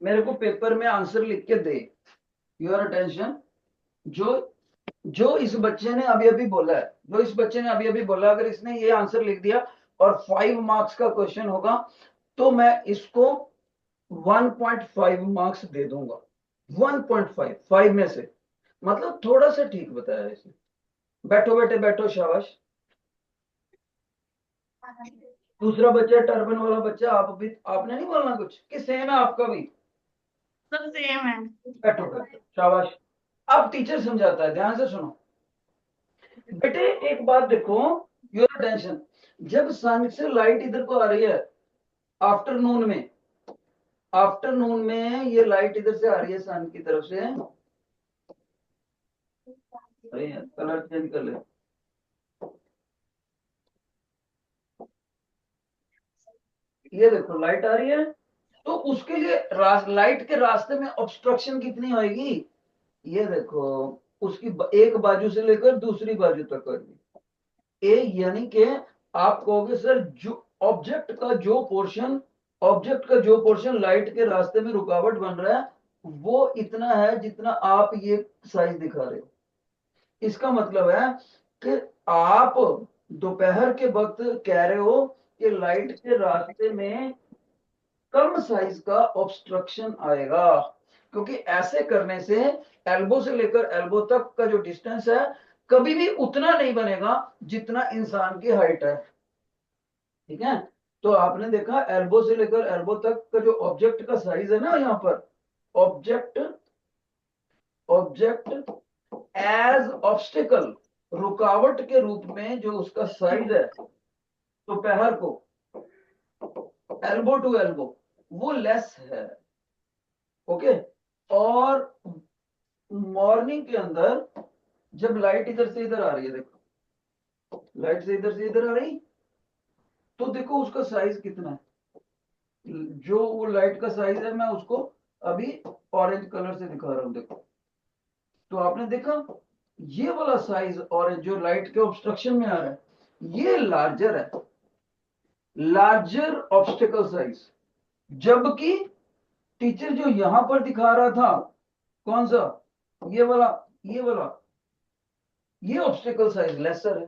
Speaker 1: मेरे को पेपर में आंसर लिख के दे, योर अटेंशन, जो जो इस बच्चे ने अभी अभी बोला है, जो इस बच्चे ने अभी अभी बोला, अगर इसने ये आंसर लिख दिया और 5 मार्क्स का क्वेश्चन होगा, तो मैं इसको 1.5 मार्क्स दे दूंगा। 1.5, 5 में से, मतलब थोड़ा सा ठीक बताया इसने। बैठो बेटे बैठो, शाबाश। दूसरा बच्चा, टर्बन वाला बच्चा, आप अभी आपने नहीं बोलना कुछ कि सेम है आपका भी?
Speaker 2: सब सेम है।
Speaker 1: बैठो बैठो, शाबाश। अब टीचर समझाता है, ध्यान से सुनो बेटे। एक बात देखो, योर अटेंशन, जब सन से लाइट इधर को आ रही है आफ्टरनून में, आफ्टरनून में ये लाइट इधर से आ रही है सन की तरफ से। अरे यार, कलर चेंज कर ले। ये देखो लाइट आ रही है, तो उसके लिए लाइट के रास्ते में ऑब्स्ट्रक्शन कितनी होगी? ये देखो, उसकी एक बाजू से लेकर दूसरी बाजू तक होगी। ए यानी कि आप कहोगे सर, जो ऑब्जेक्ट का जो पोर्शन लाइट के रास्ते में रुकावट बन रहा है, वो इतना है जितना आप ये साइज दिखा रहे हो। इसका मतलब है कि आप दोपहर के वक्त कह रहे हो कि लाइट के रास्ते में कम साइज का ऑब्स्ट्रक्शन आएगा, क्योंकि ऐसे करने से एल्बो से लेकर एल्बो तक का जो डिस्टेंस है, कभी भी उतना नहीं बनेगा जितना इंसान की हाइट है। ठीक है? तो आपने देखा, एल्बो से लेकर एल्बो तक का जो ऑब्जेक्ट का साइज है ना, यहाँ पर ऑब्जेक्ट ऑब्जेक्ट एज ऑब्स्टिकल, रुकावट के रूप में जो उसका साइज है दोपहर को, एल्बो टू एल्बो, वो लेस है। ओके? और मॉर्निंग के अंदर जब लाइट इधर से इधर आ रही है, देखो लाइट से इधर आ रही, तो देखो उसका साइज कितना है। जो वो लाइट का साइज है, मैं उसको अभी ऑरेंज कलर से दिखा रहा हूं, देखो। तो आपने देखा, ये वाला साइज ऑरेंज जो लाइट के ऑब्स्ट्रक्शन में आ रहा है, ये लार्जर है, लार्जर ऑब्स्टिकल साइज। जबकि टीचर जो यहां पर दिखा रहा था, कौन सा, ये वाला, ये वाला, ये ऑब्स्टिकल साइज लेसर है।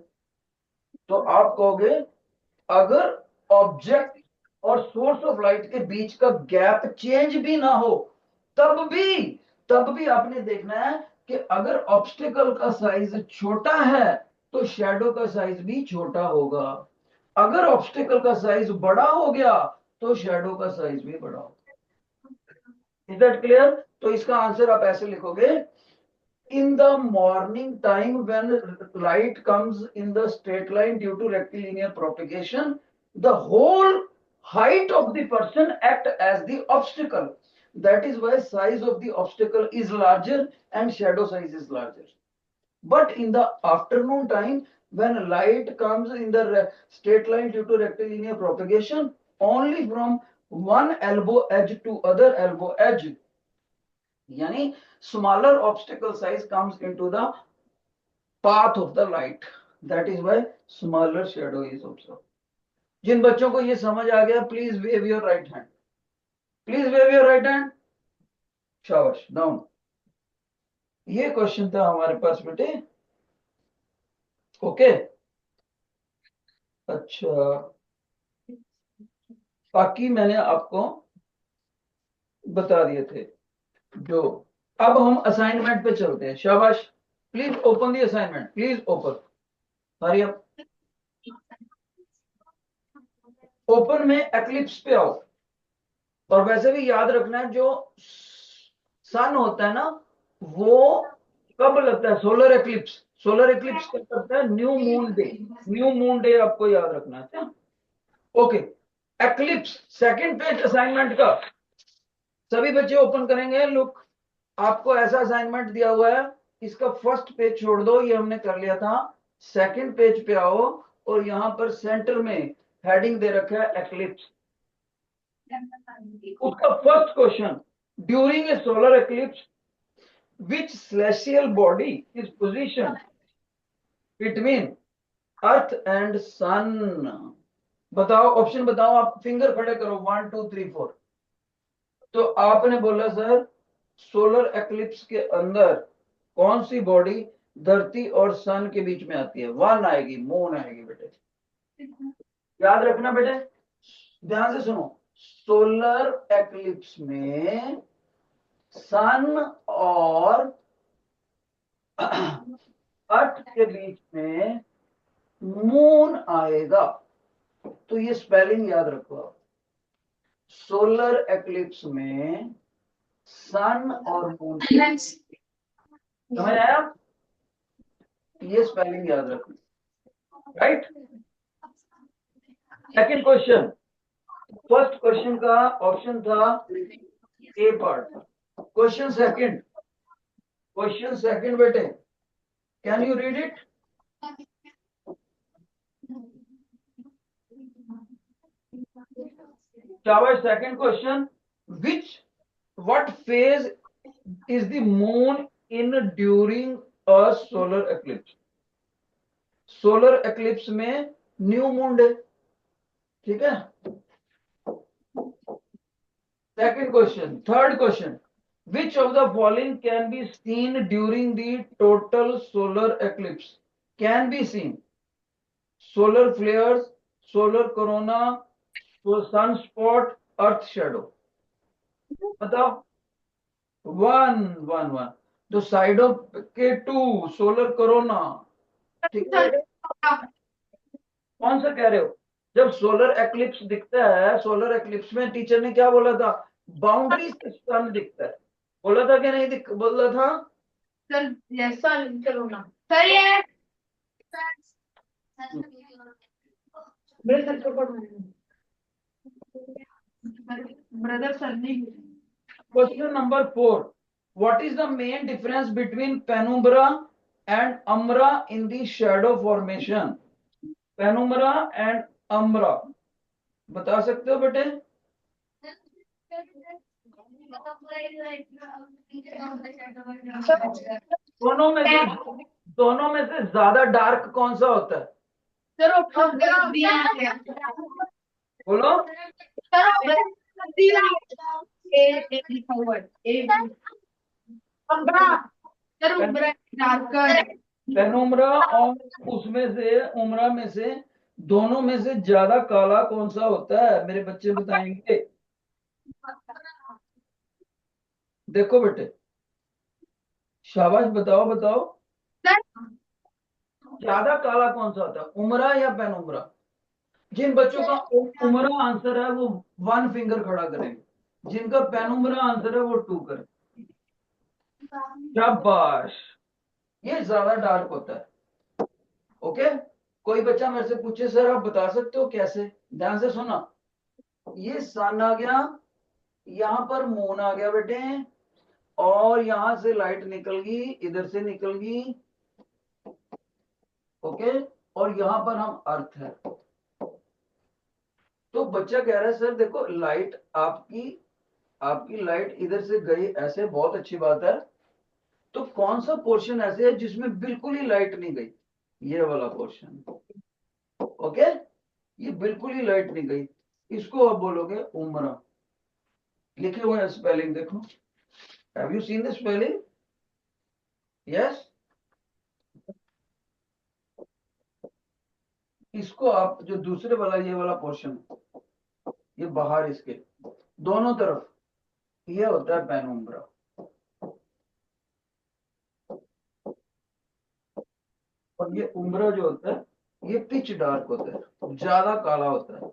Speaker 1: तो आप कहोगे, अगर ऑब्जेक्ट और सोर्स ऑफ लाइट के बीच का गैप चेंज भी ना हो, तब भी तब भी आपने देखना है कि अगर ऑब्स्टिकल का साइज छोटा है, तो शैडो का साइज भी छोटा होगा। अगर ऑब्स्टिकल का साइज बड़ा हो गया, तो शैडो का साइज भी बड़ा होगा। Is that clear? तो इसका आंसर आप ऐसे लिखोगे, in the morning time when light comes in the straight line due to rectilinear propagation, the whole height of the person act as the obstacle. That is why size of the obstacle is larger and shadow size is larger. But in the afternoon time, when light comes in the straight line due to rectilinear propagation, only from one elbow edge to other elbow edge, yani smaller obstacle size comes into the path of the light. That is why smaller shadow is observed. जिन बच्चों को ये समझ आ गया, please wave your right hand, please wave your right hand, शाबाश, down. ये question था हमारे पास बेटे। ओके, अच्छा, बाकी मैंने आपको बता दिए थे जो। अब हम असाइनमेंट पे चलते हैं, शाबाश। Please open the assignment, please open, hurry up. Open में एक्लिप्स पे आओ। और वैसे भी याद रखना है, जो सन होता है ना, वो कब लगता है? सोलर एक्लिप्स, सोलर इक्लिप्स कब करता है? New moon day. New moon day आपको याद रखना है। Okay, eclipse second page assignment का सभी बच्चे ओपन करेंगे। लुक, आपको ऐसा असाइनमेंट दिया हुआ है, इसका फर्स्ट पेज छोड़ दो, ये हमने कर लिया था। सेकंड पेज पे आओ और यहां पर सेंटर में हेडिंग दे रखा है एक्लिप्स। उसका first question, during a solar eclipse which celestial body is position between earth and sun? बताओ, ऑप्शन बताओ, आप फिंगर खड़े करो, 1 2 3 4। तो आपने बोला सर सोलर एक्लिप्स के अंदर कौन सी बॉडी धरती और सन के बीच में आती है? वन आएगी, मून आएगी बेटे। याद रखना बेटे, ध्यान से सुनो। सोलर एक्लिप्स में सन और अर्थ के बीच में मून आएगा। तो ये स्पेलिंग याद रखो आप। सोलर एक्लिप्स में सन और मून, समझ आया? ये स्पेलिंग याद रखना, right? Second question, first question का ऑप्शन था ए पार्ट। क्वेश्चन सेकंड बेटे, कैन यू रीड इट? शाबाश। Second question, which what phase is the moon in during a solar eclipse? Solar eclipse में न्यू मून डे, ठीक है। Second question, third question, which of the following can be seen during the total solar eclipse? Can be seen solar flares, solar corona, sunspot, earth shadow। बताओ, one one one. जो साइडों के to, solar corona, ठीक है। कौन सा कह रहे हो? जब सोलर एक्लिप्स दिखता है, सोलर एक्लिप्स में टीचर ने क्या बोला था? बाउंड्री से सन दिखता है, बोला था कि नहीं? बोला था
Speaker 2: सर। यस सर, चलो ना सर। ये मेरे सर को ब्रदर सर नहीं।
Speaker 1: Question number 4, what is the main difference between penumbra and umbra in the shadow formation? penumbra and umbra बता सकते हो बेटे? दोनों में से ज्यादा डार्क कौन सा होता है? बोलो। पेनुम्ब्रा और उसमें से, उम्रा में से, दोनों में से ज्यादा काला कौन सा होता है? मेरे बच्चे बताएंगे। देखो बेटे, शाबाश, बताओ बताओ, ज्यादा काला कौन सा होता है, उमरा या पेनुम्ब्रा? जिन बच्चों का उमरा आंसर है वो 1 फिंगर खड़ा करेंगे, जिनका पेनुम्ब्रा आंसर है वो 2 करें। शाबाश, ये ज्यादा डार्क होता है। ओके, कोई बच्चा मेरे से पूछे सर आप बता सकते हो कैसे? ध्यान से सुना, ये सन आ गया, यहां पर मून आ गया बेटे, और यहां से लाइट निकल गई, इधर से निकल गई, ओके, और यहां पर हम अर्थ है। तो बच्चा कह रहा है सर देखो लाइट आपकी आपकी लाइट इधर से गई ऐसे, बहुत अच्छी बात है। तो कौन सा पोर्शन ऐसे है जिसमें बिल्कुल ही लाइट नहीं गई? ये वाला पोर्शन, ओके, ये बिल्कुल ही लाइट नहीं गई, इसको आप बोलोगे उम्रा। लिखे हुए हैं स्पेलिंग, देखो, have you seen the spelling? Yes. इसको आप जो दूसरे वाला, ये वाला पोर्शन, ये बाहर इसके दोनों तरफ, ये होता है पेनुम्ब्रा। और ये उम्रा जो होता है ये पिच डार्क होता है, ज्यादा काला होता है।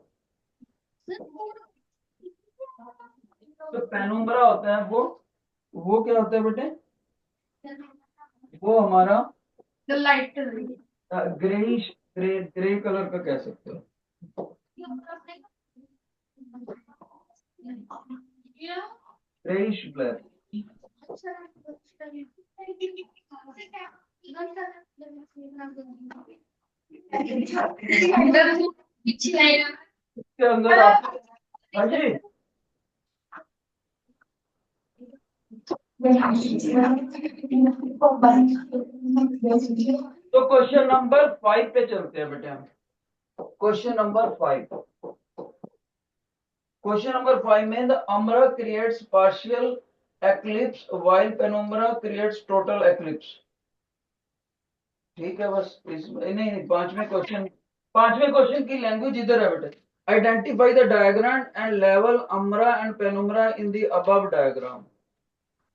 Speaker 1: तो पेनुम्ब्रा होता है वो क्या होता है बेटे? वो हमारा
Speaker 2: the light
Speaker 1: greyish, grey colour का कह सकते हो, ग्रेइश ब्लैक। इसके अंदर आप, हाँ जी, तो क्वेश्चन नंबर 5 पे चलते हैं बेटे हम। क्वेश्चन नंबर 5, क्वेश्चन नंबर 5 में द अम्बरा creates partial eclipse while penumbra creates total eclipse. ठीक है, बस नहीं नहीं, पांचवें क्वेश्चन की लैंग्वेज इधर है बेटे। आइडेंटिफाई द डायग्राम एंड लेवल umbra and penumbra in the above diagram.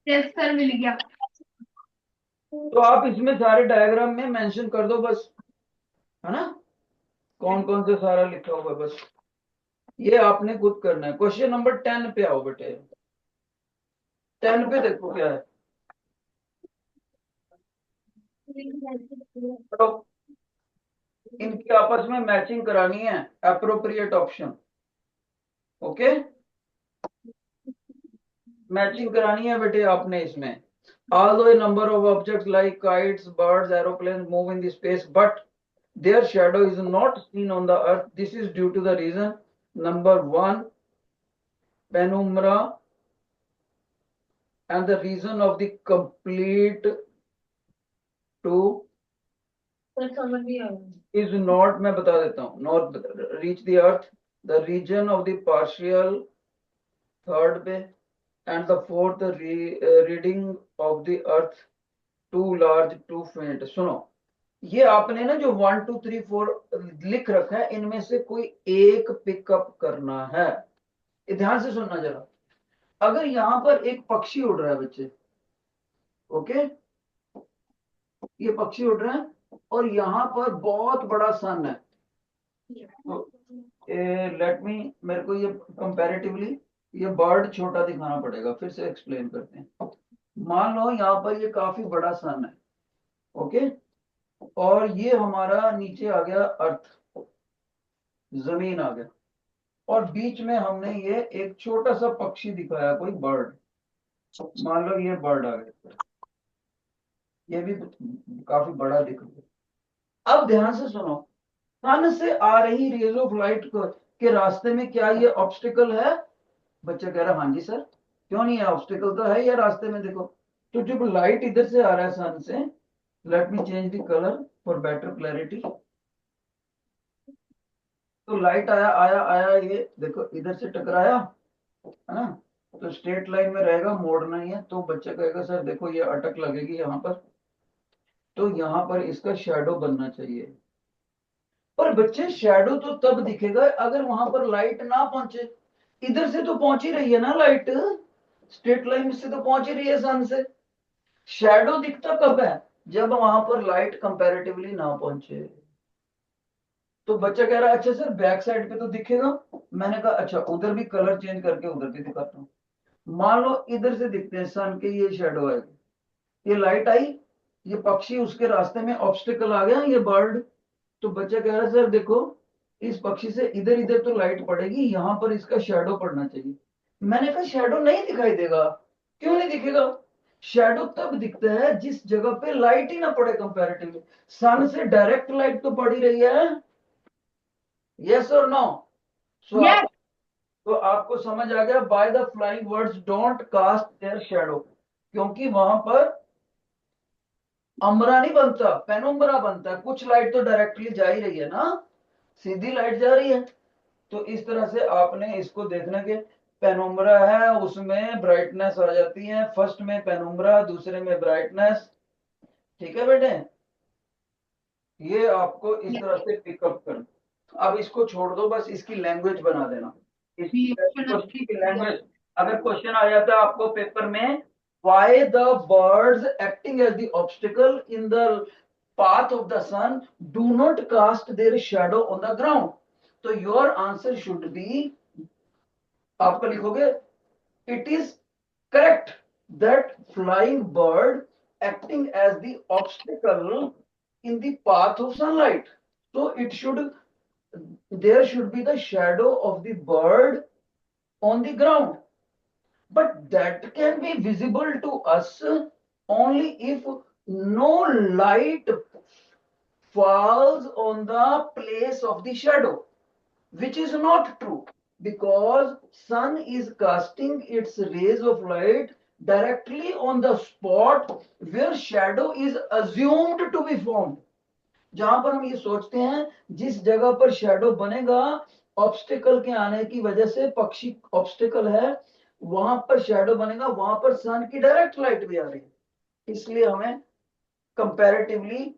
Speaker 2: Yes sir, मिल गया।
Speaker 1: तो आप इसमें सारे डायग्राम में मेंशन कर दो बस, है ना, कौन कौन से सारा लिखा हुआ है बस, ये आपने खुद करना है। क्वेश्चन नंबर 10 पे आओ बेटे, 10 पे देखो क्या है। तो इनकी आपस में मैचिंग करानी है, अप्रोप्रिएट ऑप्शन। ओके, मैचिंग करानी है बेटे आपने इसमें। although a number of objects like kites, birds, aeroplanes move in the space, but their shadow is not seen on the earth. This is due to the reason number 1, penumbra, and the reason of the complete 2 is not, मैं बता देता हूँ, not reach the earth, the region of the partial 3rd पे, and the 4th reading of the earth too large too faint। सुनो, ये आपने ना जो 1 2 3 4 लिख रखा है, इनमें से कोई एक पिकअप करना है। ये ध्यान से सुनना जरा। अगर यहां पर एक पक्षी उड़ रहा है बच्चे, ओके, ये पक्षी उड़ रहा है और यहाँ पर बहुत बड़ा सन है, तो लेट मी, मेरे को ये कंपैरेटिवली ये बर्ड छोटा दिखाना पड़ेगा, फिर से एक्सप्लेन करते हैं। मान लो यहाँ पर ये काफी बड़ा सन है, ओके, और ये हमारा नीचे आ गया अर्थ, जमीन आ गया, और बीच में हमने ये एक छोटा सा पक्षी दिखाया, कोई बर्ड, मान लो ये बर्ड आ गया, ये भी काफी बड़ा दिख रहा है। अब ध्यान से सुनो, सन से आ रही रेज ऑफ लाइट को के रास्ते में क्या ये ऑब्स्टिकल है? बच्चा कह रहा हाँ जी सर, क्यों नहीं है, ऑब्स्टिकल तो है, या रास्ते में देखो। तो जब लाइट इधर से आ रहा है सन से, let me change the colour for better clarity. तो लाइट आया आया आया, ये देखो इधर से टकराया, है ना, तो स्ट्रेट लाइन में रहेगा, मोड़ना ही है। तो बच्चा कहेगा सर देखो ये अटक लगेगी यहाँ पर, तो यहाँ पर इसका शेडो बनना चाहिए। पर बच्चे शेडो तो तब दिखेगा अगर वहां पर लाइट ना पहुंचे। इधर से तो पहुंच ही रही है ना लाइट, स्ट्रेट लाइन से तो पहुंच ही रही है सन से। शेडो दिखता कब है? जब वहां पर लाइट कंपैरेटिवली ना पहुंचे। तो बच्चा कह रहा है अच्छा सर बैक साइड पे तो दिखेगा। मैंने कहा अच्छा उधर भी कलर चेंज करके उधर भी दिखाता हूँ। मान लो इधर से दिखते हैं सन के, ये शेडो आएगी, ये लाइट आई, ये पक्षी उसके रास्ते में ऑब्स्टिकल आ गया, ये बर्ड। तो बच्चा कह रहा है सर देखो इस पक्षी से इधर इधर तो लाइट पड़ेगी, यहां पर इसका शेडो पड़ना चाहिए। मैंने कहा शेडो नहीं दिखाई देगा। क्यों नहीं दिखेगा? शेडो तब दिखता है जिस जगह पे लाइट ही ना पड़े कंपैरेटिवली। सन से डायरेक्ट लाइट तो पड़ ही रही है, यस और नो? सो आप, तो आपको समझ आ गया, by the flying birds don't cast their shadow, क्योंकि वहां पर अम्बरा नहीं बनता, पेनुम्बरा बनता है। कुछ लाइट तो डायरेक्टली जा ही रही है ना, सीधी लाइट जा रही है। तो इस तरह से आपने इसको देखना कि पेनुम्बरा है उसमें ब्राइटनेस आ जाती है, फर्स्ट में पेनुम्बरा दूसरे में ब्राइटनेस। ठीक है बेटे, ये आपको इस तरह से पिकअप करना। अब इसको छोड़ दो, बस इसकी लैंग्वेज बना देना, इसकी क्वेश्चन की लैंग्वेज। अगर क्वेश्चन आ जाता है आपको पेपर में, why the birds acting as the obstacle in the path of the sun do not cast their shadow on the ground, तो your answer should be, आपका लिखोगे it is correct that flying bird acting as the obstacle in the path of sunlight. So there should be the shadow of the bird on the ground. But that can be visible to us only if no light falls on the place of the shadow, which is not true, because sun is casting its rays of light directly on the spot where shadow is assumed to be formed. जहां पर हम ये सोचते हैं जिस जगह पर shadow बनेगा, ऑब्स्टिकल के आने की वजह से, पक्षी ऑब्स्टिकल है, वहां पर शेडो बनेगा, वहां पर सन की डायरेक्ट लाइट भी आ रही है। इसलिए हमें कंपैरेटिवली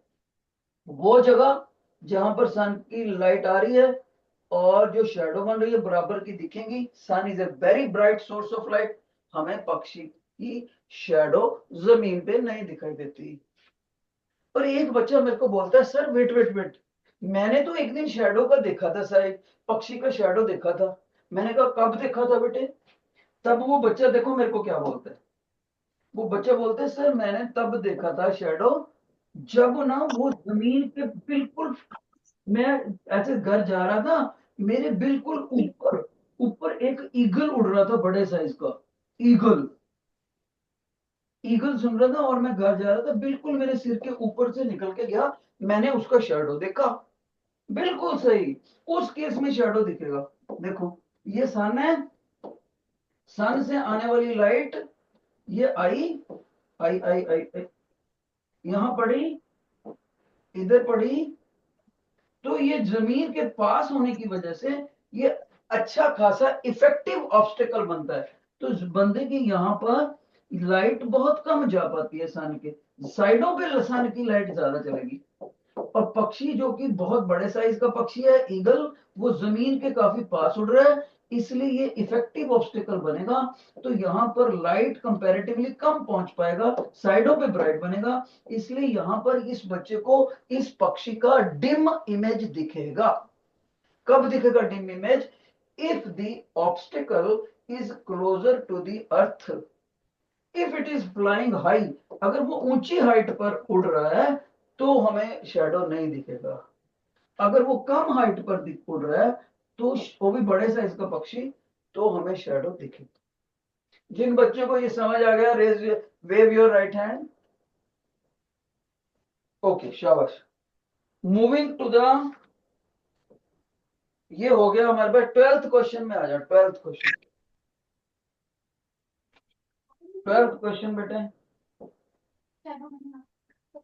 Speaker 1: वो जगह जहां पर सन की लाइट आ रही है और जो शेडो बन रही है बराबर की दिखेंगी। Sun is a very bright source of light, हमें पक्षी की शेडो जमीन पे नहीं दिखाई देती। पर एक बच्चा मेरे को बोलता है, सर वेट वेट वेट, मैंने तो एक दिन शैडो का देखा था सर, एक पक्षी का शैडो देखा था। मैंने कहा कब देखा था बेटे? तब वो बच्चा देखो मेरे को क्या बोलता है। वो बच्चा बोलता है, सर मैंने तब देखा था शैडो जब ना वो जमीन के बिल्कुल, मैं ऐसे घर जा रहा था, मेरे बिल्कुल ऊपर ऊपर एक ईगल उड़ रहा था, बड़े साइज का ईगल। ईगल सुन रहा था और मैं घर जा रहा था, बिल्कुल मेरे सिर के ऊपर से निकल के गया, मैंने उसका शैडो देखा। बिल्कुल सही, उस केस में शैडो दिखेगा। देखो ये सन है, सन से आने वाली लाइट ये आई आई आई आई, आई यहां पड़ी, इधर पड़ी, तो ये जमीन के पास होने की वजह से ये अच्छा खासा इफेक्टिव ऑब्स्टेकल बनता है। तो इस बंदे की यहाँ पर लाइट बहुत कम जा पाती है, सन के साइडों पे सन की लाइट ज्यादा चलेगी। और पक्षी जो कि बहुत बड़े साइज का पक्षी है, ईगल, वो जमीन के काफी पास उड़ रहा है, इसलिए ये इफेक्टिव ऑब्स्टिकल बनेगा। तो यहाँ पर लाइट कंपैरेटिवली कम पहुंच पाएगा, साइडों पे ब्राइट बनेगा, इसलिए यहाँ पर इस बच्चे को इस पक्षी का डिम इमेज दिखेगा। कब दिखेगा dim image? If the obstacle is closer to the earth, if it is flying high, अगर वो ऊंची हाइट पर उड़ रहा है तो हमें शेडो नहीं दिखेगा। अगर वो कम हाइट पर उड़ रहा है, तो वो भी बड़े साइज का पक्षी, तो हमें शेडो दिखेगी। जिन बच्चों को ये समझ आ गया, raise wave your right hand. Okay शाबाश। मूविंग टू द, ये हो गया हमारे पास। 12th क्वेश्चन में आ जाओ। 12th क्वेश्चन, 12th क्वेश्चन बेटे,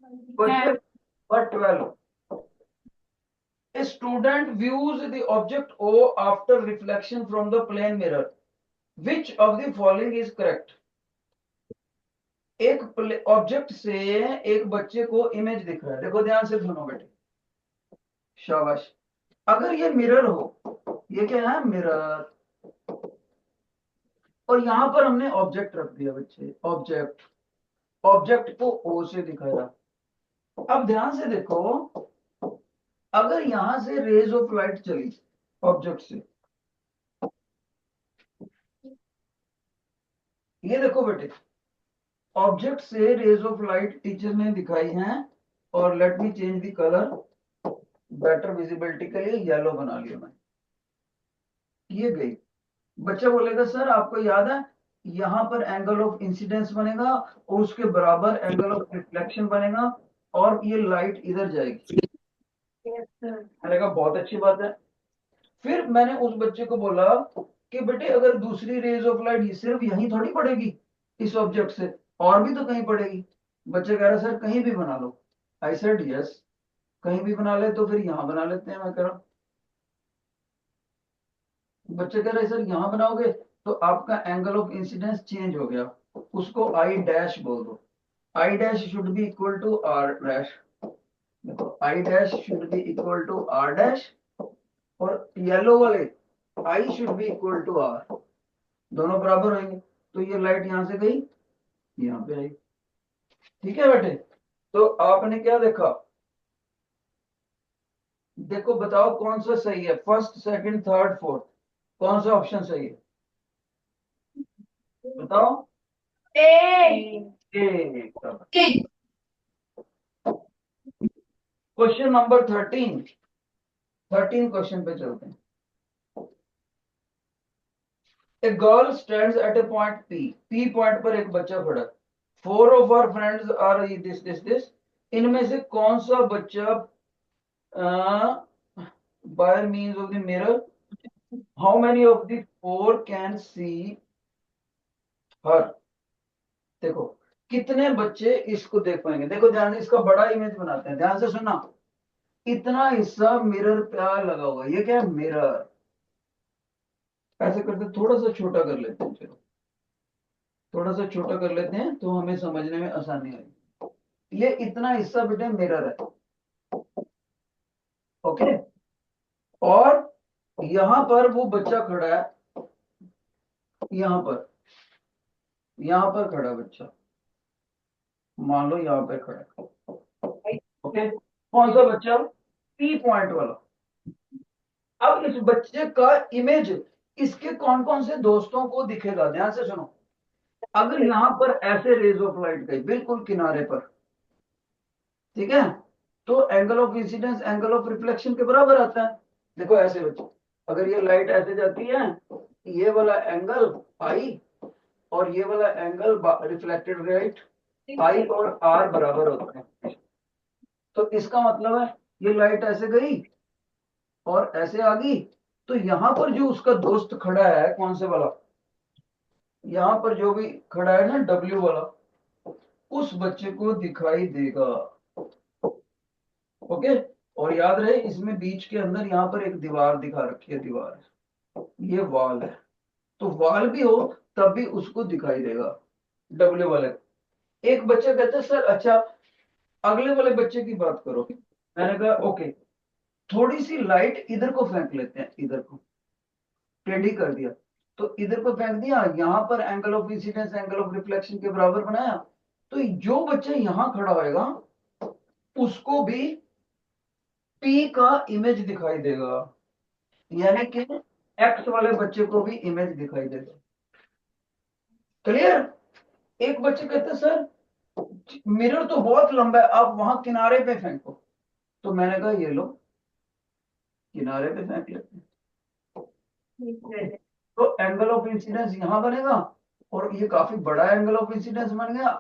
Speaker 1: question number 12। A student views the object O after reflection from the plane mirror. Which of the following is correct? एक object से एक बच्चे को इमेज दिख रहा है, देखो ध्यान से सुनो बेटे, शाबाश। अगर ये मिरर हो, ये क्या है? मिरर। और यहां पर हमने ऑब्जेक्ट रख दिया बच्चे, ऑब्जेक्ट, ऑब्जेक्ट को ओ से दिखाया। अब ध्यान से देखो, अगर यहां से रेज ऑफ लाइट चली ऑब्जेक्ट से, ये देखो बेटे, ऑब्जेक्ट से रेज ऑफ लाइट टीचर ने दिखाई हैं, और let me change the colour better visibility के लिए येलो बना लिया मैं। ये गई, बच्चा बोलेगा सर आपको याद है यहां पर एंगल ऑफ इंसिडेंस बनेगा और उसके बराबर एंगल ऑफ रिफ्लेक्शन बनेगा, और ये लाइट इधर जाएगी। मैंने कहा बहुत अच्छी बात है। फिर मैंने उस बच्चे को बोला कि बेटे अगर दूसरी रेज ऑफ लाइट सिर्फ यहीं थोड़ी पड़ेगी इस ऑब्जेक्ट से, और भी तो कहीं पड़ेगी। बच्चे कह रहे सर कहीं भी बना लो। आई सेड यस, कहीं भी बना ले, तो फिर यहां बना लेते हैं। मैं कह रहा, बच्चे कह रहे सर यहां बनाओगे तो आपका एंगल ऑफ इंसिडेंस चेंज हो गया, उसको आई डैश बोल दो। I dash should be equal to R dash. देखो I dash should be equal to R dash, और येलो वाले I should be equal to R, दोनों बराबर होंगे। तो ये लाइट यहां से गई, यहां पे आई। ठीक है बेटे, तो आपने क्या देखा? देखो बताओ कौन सा सही है, फर्स्ट सेकंड थर्ड फोर्थ, कौन सा ऑप्शन सही है? बताओ।
Speaker 2: A.
Speaker 1: A. Question number 13 question पे चलते हैं। A girl stands at a point P point पर एक बच्चा खड़ा है। 4 of our friends are this. इनमें से कौन सा बच्चा by means of the mirror, how many of the 4 can see her. देखो कितने बच्चे इसको देख पाएंगे। देखो ध्यान से, इसका बड़ा इमेज बनाते हैं, ध्यान से सुनना। इतना हिस्सा मिरर पे लगा हुआ है, ये क्या है, मिरर। ऐसे करते थोड़ा सा छोटा कर लेते हैं, चलो थोड़ा सा छोटा कर लेते हैं तो हमें समझने में आसानी आएगी। ये इतना हिस्सा बेटे मिरर है, ओके। और यहां पर वो बच्चा खड़ा है, यहां पर खड़ा है बच्चा, मान लो यहां पे खड़ा है, ओके। कौन सा बच्चा, पी पॉइंट वाला। अब इस बच्चे का इमेज इसके कौन कौन से दोस्तों को दिखेगा, ध्यान से सुनो। अगर यहां पर ऐसे रेज ऑफ लाइट गई बिल्कुल किनारे पर, ठीक है, तो angle of incidence angle of reflection के बराबर आता है। देखो ऐसे बच्चे, अगर ये लाइट ऐसे जाती है, ये वाला एंगल आई और ये वाला एंगल रिफ्लेक्टेड लाइट आई और आर बराबर होते हैं। तो इसका मतलब है ये लाइट ऐसे गई और ऐसे आ गई, तो यहां पर जो उसका दोस्त खड़ा है, कौन से वाला, यहां पर जो भी खड़ा है ना डब्ल्यू वाला, उस बच्चे को दिखाई देगा, ओके। और याद रहे इसमें बीच के अंदर यहां पर एक दीवार दिखा रखी है, दीवार, ये वॉल है। तो वॉल भी हो तब भी उसको दिखाई देगा डब्ल्यू वाले को। एक बच्चा कहता है सर अच्छा अगले वाले बच्चे की बात करो। मैंने कहा ओके, थोड़ी सी लाइट इधर को फेंक लेते हैं, इधर को टेढ़ी कर दिया, तो इधर को फेंक दिया, यहां पर angle of incidence angle of reflection के बराबर बनाया, तो जो बच्चा यहां खड़ा होएगा उसको भी पी का इमेज दिखाई देगा, यानी कि एक्स वाले बच्चे को भी इमेज दिखाई देगा। क्लियर। एक बच्चे कहते सर मिरर तो बहुत लंबा है, आप वहां किनारे पे फेंको। तो मैंने कहा ये लो किनारे पे फेंक लेते हैं, तो एंगल ऑफ इंसिडेंस यहां बनेगा और ये काफी बड़ा एंगल ऑफ इंसिडेंस बन गया।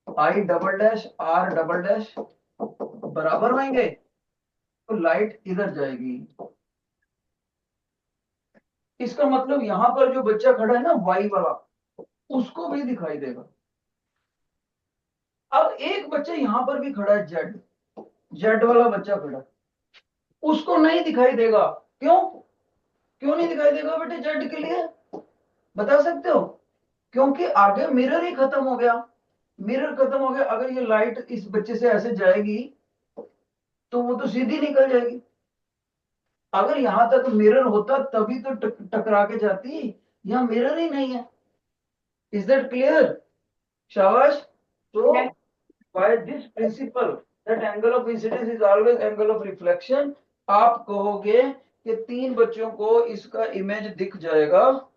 Speaker 1: I double dash r double dash बराबर होंगे, तो लाइट इधर जाएगी। इसका मतलब यहां पर जो बच्चा खड़ा है ना वाई वाला, उसको भी दिखाई देगा। अब एक बच्चा यहां पर भी खड़ा है, जेड जेड वाला बच्चा खड़ा है, उसको नहीं दिखाई देगा। क्यों, क्यों नहीं दिखाई देगा बेटे जेड के लिए, बता सकते हो। क्योंकि आगे मिरर ही खत्म हो गया, मिरर खत्म हो गया। अगर ये लाइट इस बच्चे से ऐसे जाएगी तो वो तो सीधी निकल जाएगी। अगर यहां तक मिरर होता तभी तो टकरा के जाती, यहां मिरर ही नहीं है। इज दैट क्लियर, शाबाश। तो by this principle that angle of incidence is always angle of reflection, आप कहोगे कि 3 बच्चों को इसका इमेज दिख जाएगा।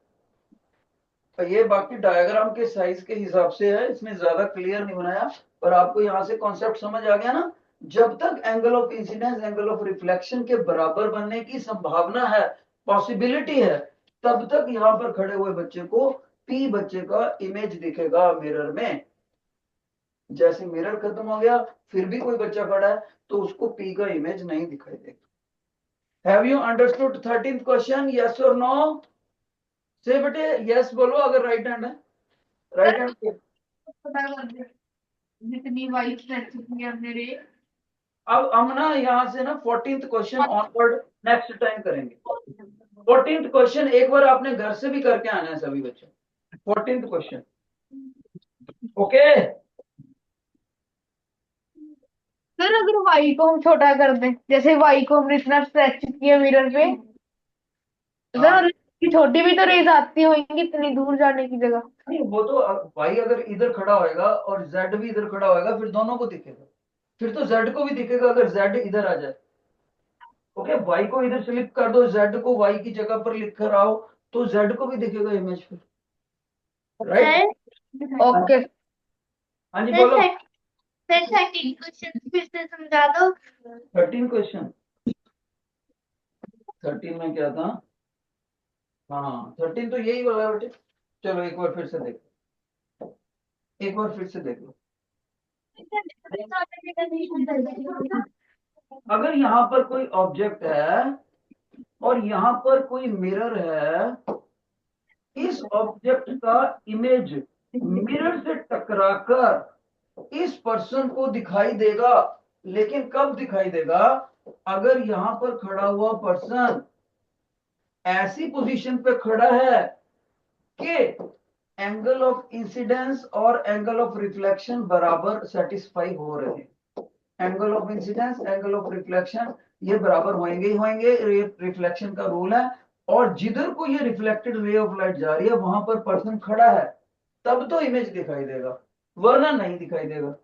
Speaker 1: ये बाकी डायग्राम के साइज के हिसाब से है, इसमें ज्यादा क्लियर नहीं बनाया, पर आपको यहां से कॉन्सेप्ट समझ आ गया ना। जब तक angle of incidence angle of reflection के बराबर बनने की संभावना है, पॉसिबिलिटी है, तब तक यहां पर खड़े हुए बच्चे को पी बच्चे का इमेज दिखेगा मिरर में। जैसे मिरर खत्म हो गया फिर भी कोई बच्चा खड़ा है तो उसको पी का इमेज नहीं दिखाई देगा। Have you understood 13th question, yes और नो। से बेटे यस बोलो अगर राइट हैंड है, राइट हैंड।
Speaker 2: पता कर दे जितनी वाइट रेसिपी है मेरे।
Speaker 1: अब हम ना यहाँ से ना 14th question onward next time करेंगे। 14th क्वेश्चन एक बार आपने घर से भी करके आना है सभी बच्चे। 14th question, okay.
Speaker 2: सर अगर वाई को हम छोटा कर दें, जैसे वाई को हमने इतना स्ट्रेच किया मिरर पे, तो
Speaker 1: हाँ
Speaker 2: सर उसकी छोटी भी तो रेज आती होंगी इतनी दूर जाने की जगह।
Speaker 1: नहीं, वो तो भाई अगर इधर खड़ा होएगा और जेड भी इधर खड़ा होएगा फिर दोनों को दिखेगा, फिर तो जेड को भी दिखेगा अगर जेड इधर आ जाए। ओके, वाई को इधर स्लिप कर दो, जेड को वाई की जगह पर लिख कर आओ, तो जेड को भी दिखेगा इमेज फिर, राइट।
Speaker 2: ओके।
Speaker 1: हाँ जी बोलो।
Speaker 2: सर 13 क्वेश्चन फिर से समझा दो।
Speaker 1: 13 क्वेश्चन, 13 में क्या था? हाँ 13 तो यही वाला है बेटे। चलो एक बार फिर से देखो, एक बार फिर से देखो। अगर यहाँ पर कोई ऑब्जेक्ट है और यहाँ पर कोई मिरर है, इस ऑब्जेक्ट का इमेज मिरर से टकराकर इस पर्सन को दिखाई देगा। लेकिन कब दिखाई देगा? अगर यहाँ पर खड़ा हुआ पर्सन ऐसी पोजीशन पे खड़ा है कि एंगल ऑफ इंसिडेंस और एंगल ऑफ रिफ्लेक्शन बराबर सेटिस्फाई हो रहे हैं। Angle of incidence, angle of reflection ये बराबर होंगे ही होंगे, रिफ्लेक्शन का रूल है। और जिधर को ये रिफ्लेक्टेड रे ऑफ लाइट जा रही है वहां पर पर्सन खड़ा है, तब तो इमेज दिखाई देगा, वरना नहीं दिखाई देगा।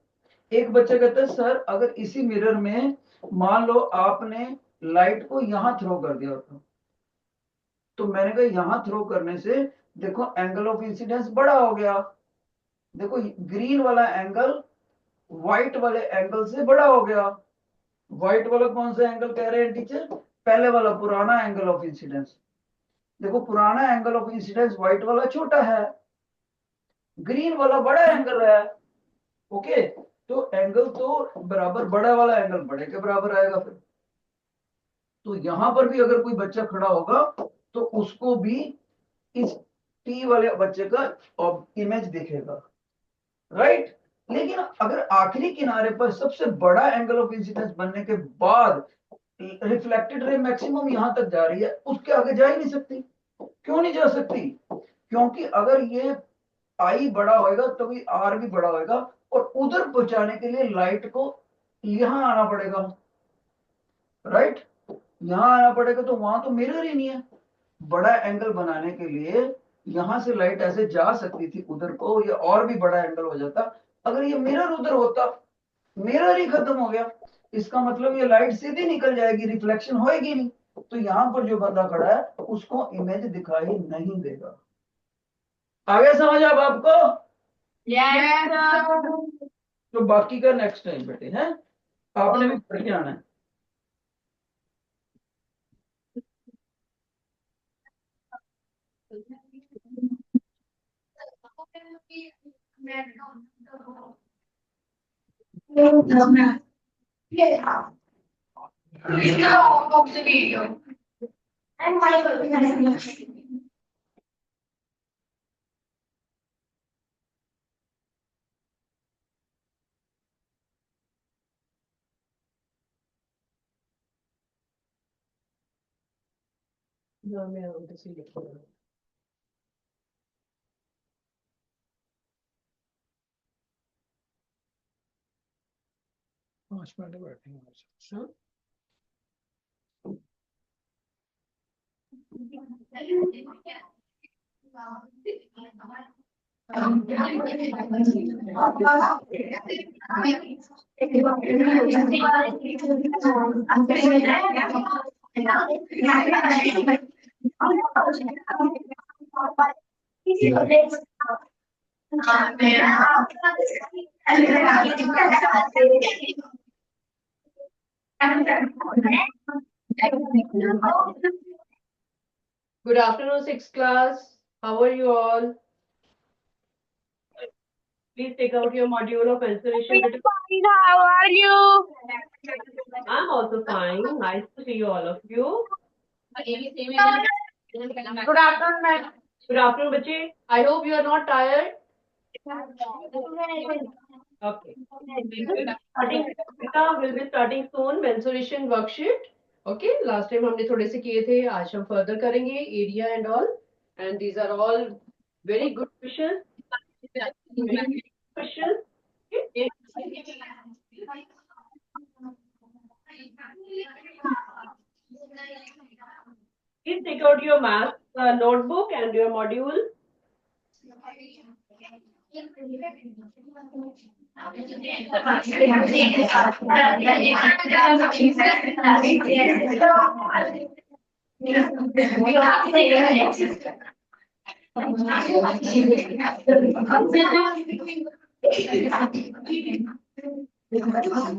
Speaker 1: एक बच्चा कहता है सर अगर इसी मिरर में मान लो आपने लाइट को यहां थ्रो कर दिया था, तो मैंने कहा यहां थ्रो करने से देखो एंगल ऑफ इंसिडेंस बड़ा हो गया। देखो ग्रीन वाला एंगल व्हाइट वाले एंगल से बड़ा हो गया। व्हाइट वाला कौन सा एंगल कह रहे हैं टीचर? पहले वाला पुराना एंगल ऑफ इंसिडेंस। देखो पुराना एंगल ऑफ इंसिडेंस व्हाइट वाला छोटा है, ग्रीन वाला बड़ा एंगल है। ओके, तो एंगल तो बराबर, बड़ा वाला एंगल बड़े के बराबर आएगा फिर। तो यहां पर भी अगर कोई बच्चा खड़ा होगा तो उसको भी इस टी वाले बच्चे का इमेज दिखेगा, राइट। लेकिन अगर आखिरी किनारे पर सबसे बड़ा एंगल ऑफ इंसिडेंस बनने के बाद रिफ्लेक्टेड रे मैक्सिमम यहां तक जा रही है, उसके आगे जा ही नहीं सकती। क्यों नहीं जा सकती? क्योंकि अगर ये आई बड़ा होएगा तभी आर भी बड़ा होएगा, और उधर पहुंचाने के लिए लाइट को यहां आना पड़ेगा, राइट। यहां आना पड़ेगा, तो वहां तो मिरर ही नहीं है। बड़ा एंगल बनाने के लिए यहां से लाइट ऐसे जा सकती थी उधर को, या और भी बड़ा एंगल हो जाता। अगर ये मिरर उधर होता, मिरर ही खत्म हो गया, इसका मतलब ये लाइट सीधी निकल जाएगी, रिफ्लेक्शन होएगी नहीं। तो यहां पर जो बंदा खड़ा है उसको इमेज दिखाई नहीं देगा। आगे समझ अब आपको? तो बाकी का नेक्स्ट टाइम बेटे है, आपने भी पढ़ के आना है।
Speaker 3: मैं उधर से लिख रहा हूँ। 5 मिनट बैठेंगे। अच्छा Good afternoon, sixth class. How are you all? Please take out your module of mensuration.
Speaker 2: How are you?
Speaker 3: I'm also fine. Nice to see you, all of you.
Speaker 2: Good afternoon, ma'am.
Speaker 3: Good afternoon, bache. I hope you are not tired. Okay. We'll be starting soon. Mensuration worksheet. Okay. Last time हमने थोड़े से किए थे, आज हम further करेंगे area and all. And these are all very good questions. Questions. Okay. Please take out your math notebook and your module. बेटा, are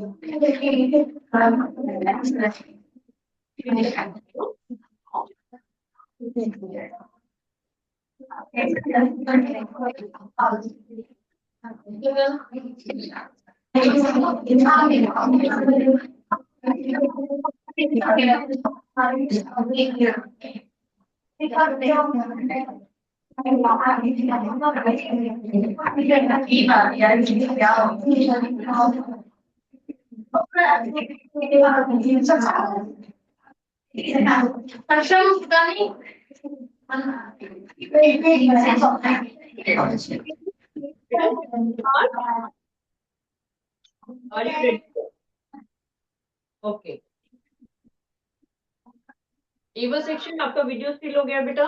Speaker 3: you ready? Okay. ईवर section आपका वीडियो स्टिल हो गया बेटा?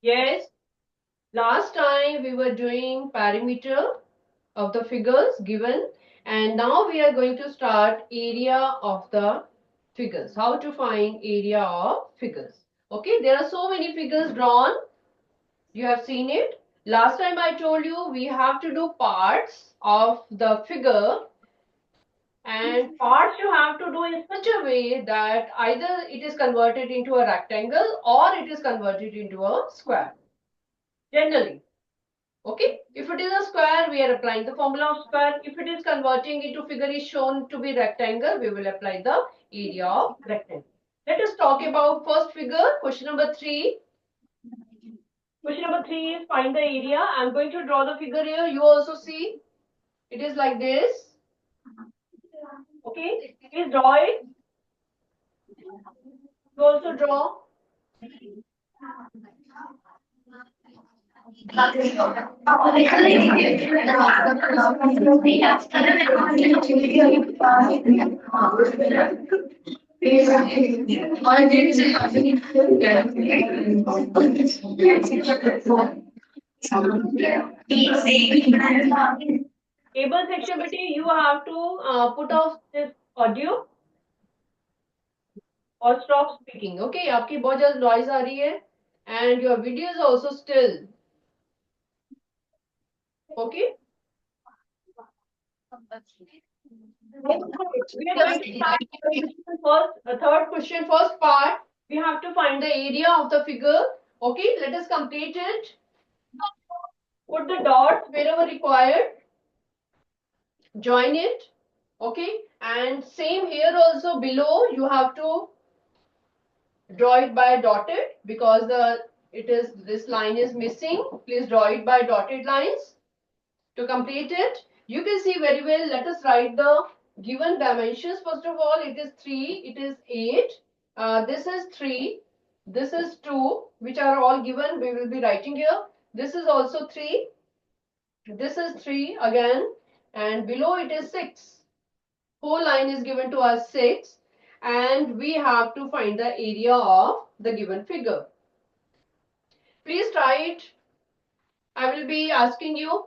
Speaker 3: Yes. Last time we were doing perimeter of the figures given, and now we are going to start area of the figures. How to find area of figures. Okay, there are so many figures drawn. You have seen it. Last time I told you we have to do parts of the figure, and parts you have to do in such a way that either it is converted into a rectangle or it is converted into a square. Generally. Okay, if it is a square, we are applying the formula of square. If it is converting into figure is shown to be rectangle, we will apply the area of rectangle. Let us talk about first figure, question number 3. Question number 3 is find the area. I am going to draw the figure here. You also see, it is like this. Okay, please draw it. You also draw. Able section, beti, you have to put off this audio or stop speaking. Okay, आपकी बहुत ज़्यादा noise आ रही है, and your video is also still. Okay. We are going to start first, third question, first part. We have to find the area of the figure. Okay, let us complete it. Put the dots wherever required. Join it. Okay, and same here also below you have to draw it by dotted because this line is missing. Please draw it by dotted lines. To complete it, you can see very well. Let us write the given dimensions. First of all, it is 3, it is 8. This is 3, this is 2, which are all given. We will be writing here. This is also 3, this is 3 again, and below it is 6. Whole line is given to us 6, and we have to find the area of the given figure. Please try it. I will be asking you.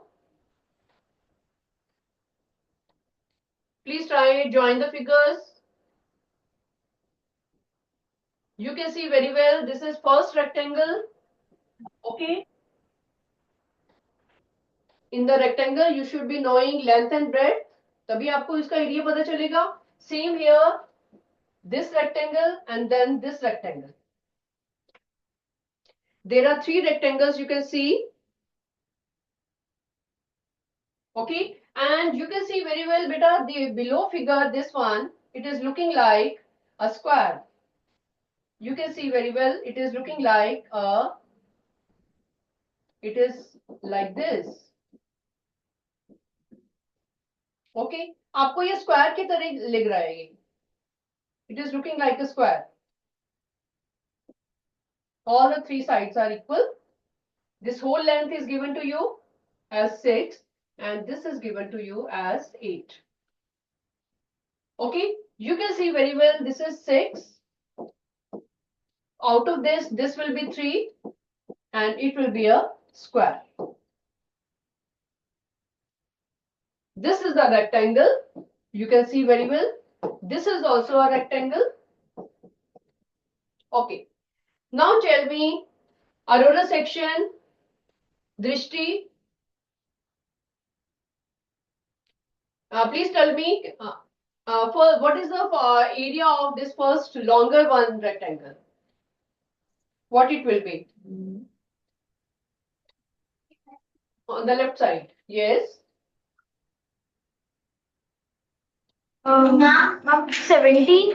Speaker 3: Please try it. Join the figures. You can see very well. This is first rectangle. Okay. In the rectangle, you should be knowing length and breadth. तभी आपको इसका area पता चलेगा. Same here. This rectangle and then this rectangle. There are 3 rectangles you can see. Okay, and you can see very well, beta, the below figure, this one, it is looking like a square. You can see very well, it is looking like it is like this. Okay, आपको ये square की तरह लग रहा है ये. It is looking like a square. All the 3 sides are equal. This whole length is given to you as 6, and this is given to you as 8. Okay, you can see very well, this is 6. Out of this will be 3. and it will be a square. This is the rectangle. You can see very well. This is also a rectangle. Okay. Now tell me, Aurora section, Drishti, please tell me for what is the area of this first longer one rectangle? What it will be? On the left side. Yes.
Speaker 2: 70.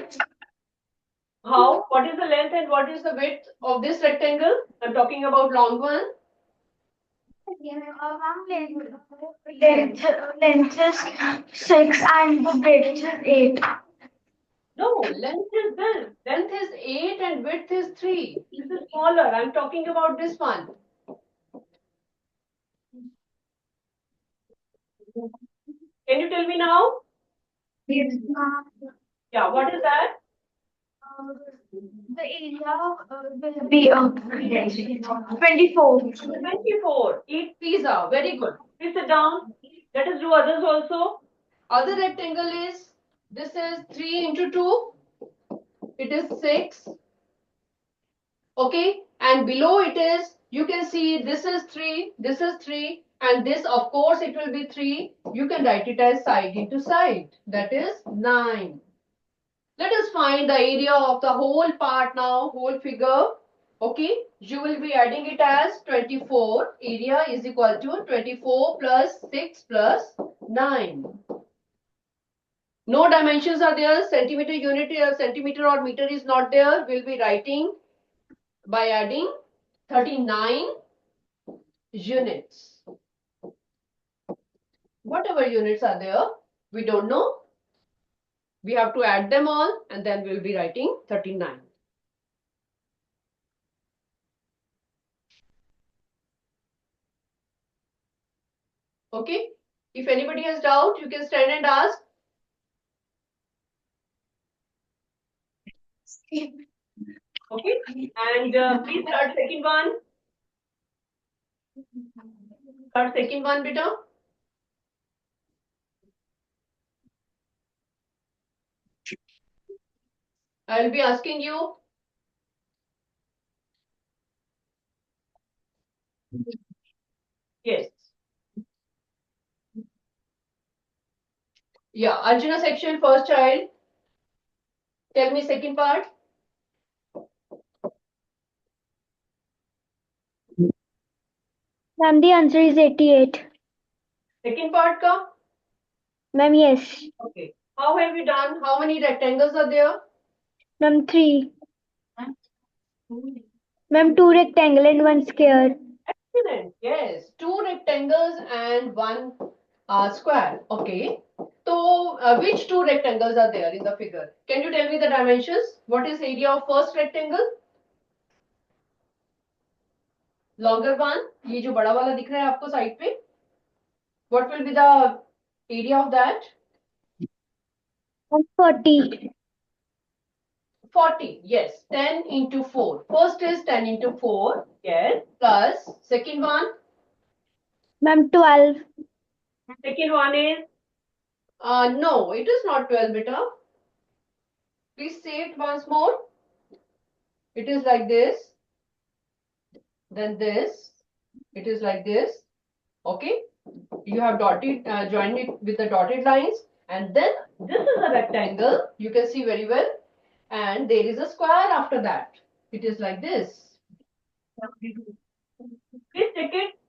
Speaker 3: How? What is the length and what is the width of this rectangle? I'm talking about long one.
Speaker 2: Length is 6 and width is 8.
Speaker 3: No, length is this. Length is 8 and width is 3. This is smaller. I'm talking about this one. Can you tell me now? Yeah, what is that?
Speaker 2: The area will be 24.
Speaker 3: 24. Eat pizza. Very good. Please sit down. Let us do others also. Other rectangle is, this is 3 into 2. It is 6. Okay. And below it is, you can see this is 3, this is 3. And this, of course, it will be 3. You can write it as side into side. That is 9. Let us find the area of the whole part now, whole figure. Okay, you will be adding it as 24. Area is equal to 24 plus 6 plus 9. No dimensions are there. Centimeter unit or centimeter or meter is not there. We'll be writing by adding 39 units. Whatever units are there, we don't know. We have to add them all and then we'll be writing 39. Okay. If anybody has doubt, you can stand and ask. Okay. And please start second one. Start second one, beta. I will be asking you. Yes. Yeah. Arjuna section, first child. Tell me second part.
Speaker 4: Ma'am, the answer is 88.
Speaker 3: Second part ka?
Speaker 4: Ma'am, yes.
Speaker 3: Okay. How have you done? How many rectangles are there?
Speaker 4: Ma'am, 3. Ma'am, 2 rectangle and 1 square.
Speaker 3: Excellent. Yes. 2 rectangles and 1 square. Okay. So, which 2 rectangles are there in the figure? Can you tell me the dimensions? What is area of first rectangle? Longer one. ये जो बड़ा वाला दिख रहा है आपको side पे. What will be the area of that?
Speaker 4: 40.
Speaker 3: 40. Yes. 10 into 4. First is 10 into 4. Yes. Plus second one.
Speaker 4: Ma'am, 12.
Speaker 3: Second one is. No, it is not 12, beta. Please say it once more. It is like this. Then this. It is like this. Okay. You have dotted, joined it with the dotted lines. And then this is a rectangle. You can see very well. And there is a square after that. It is like this. Please take it.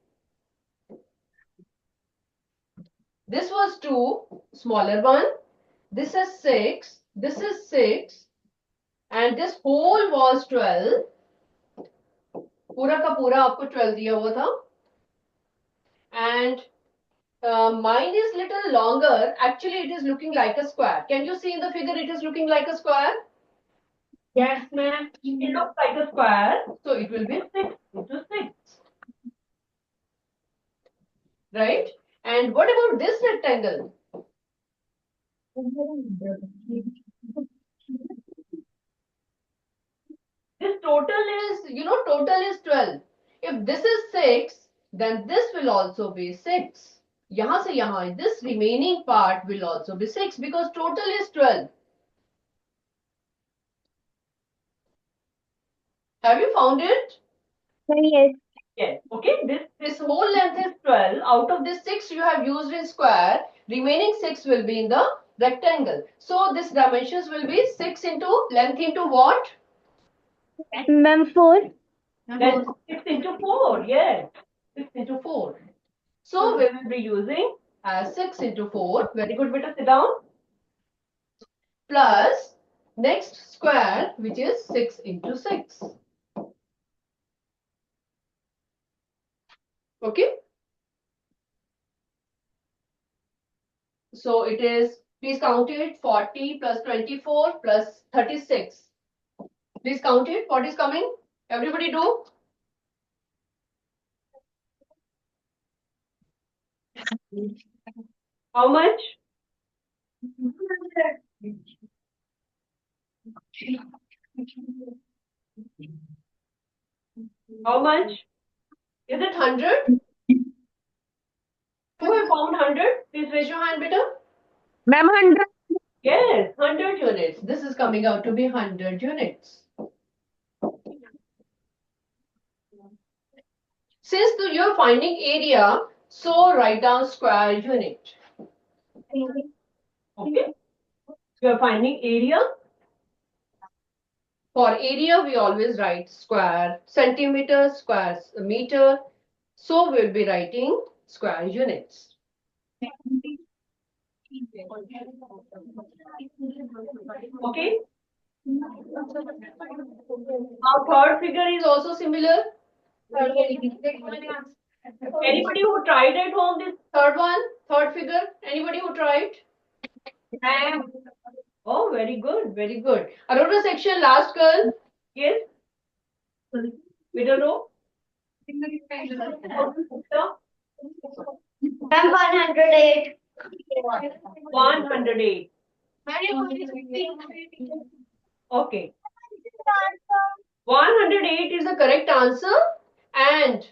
Speaker 3: This was 2, smaller one. This is 6. This is 6. And this whole was 12. पूरा का पूरा आपको 12 दिया हुआ था. And mine is little longer. Actually, it is looking like a square. Can you see in the figure it is looking like a square?
Speaker 2: Yes, ma'am.
Speaker 3: It looks like a square. So it will be 6 into 6. Right? And what about this rectangle? This total is, total is 12. If this is 6, then this will also be 6. Yahan se yahan, this remaining part will also be 6 because total is 12. Have you found it?
Speaker 4: Yes.
Speaker 3: Yes. Okay. This whole length is 12. Out of this 6 you have used in square. Remaining 6 will be in the rectangle. So this dimensions will be 6 into length into what?
Speaker 4: Ma'am, 4.
Speaker 3: Then 6 into 4. Yes. 6 into 4. So we will be using as 6 into 4. Very good, beta. Sit down. Plus next square, which is 6 into 6. Okay. So it is, please count it, 40 plus 24 plus 36. Please count it. What is coming? Everybody do. How much? How much? Is it 100? Who have found 100? Please raise your hand, beta.
Speaker 2: Ma'am, 100.
Speaker 3: Yes, 100 units. This is coming out to be 100 units. Since you're finding area, so write down square unit. Okay. You're finding area. For area, we always write square centimeter, square meter. So we'll be writing square units. Okay. Our third figure is also similar. Anybody who tried at home this third figure? Anybody who tried? Oh, very good, very good. Aurora section, last girl. Yes. We don't know.
Speaker 4: Ma'am, 108.
Speaker 3: 108. Okay. 108 is the correct answer. And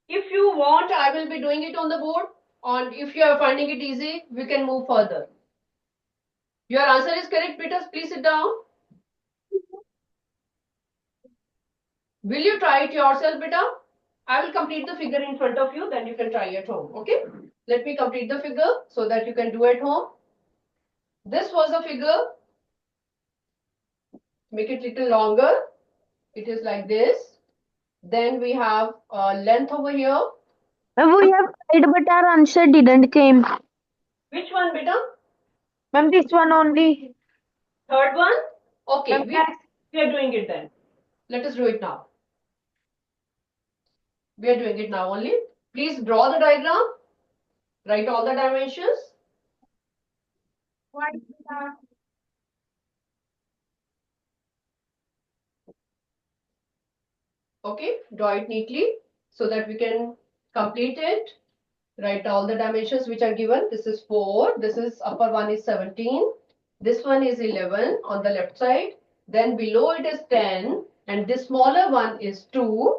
Speaker 3: if you want, I will be doing it on the board. And if you are finding it easy, we can move further. Your answer is correct, Peters. Please sit down. Will you try it yourself, beta? I will complete the figure in front of you, then you can try at home. Okay? Let me complete the figure so that you can do at home. This was the figure. Make it little longer. It is like this. Then we have length over here.
Speaker 2: Ma'am, we have tried, but our answer didn't came.
Speaker 3: Which one, beta?
Speaker 2: Ma'am, this one only.
Speaker 3: Third one? Okay,
Speaker 2: Ma'am,
Speaker 3: we are doing it then. Let us do it now. We are doing it now only. Please draw the diagram. Write all the dimensions. Okay, draw it neatly so that we can complete it. Write all the dimensions which are given. This is 4. This is upper one is 17. This one is 11 on the left side. Then below it is 10. And this smaller one is 2.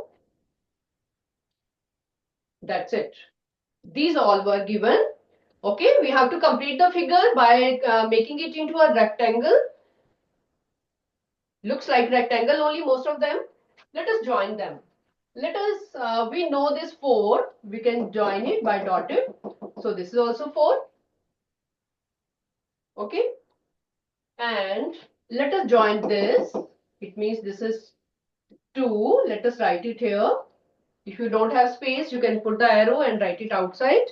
Speaker 3: That's it. These all were given. Okay, we have to complete the figure by making it into a rectangle. Looks like rectangle only, most of them. Let us join them. Let us, we know this 4. We can join it by dotted. So this is also 4. Okay. And let us join this. It means this is 2. Let us write it here. If you don't have space, you can put the arrow and write it outside.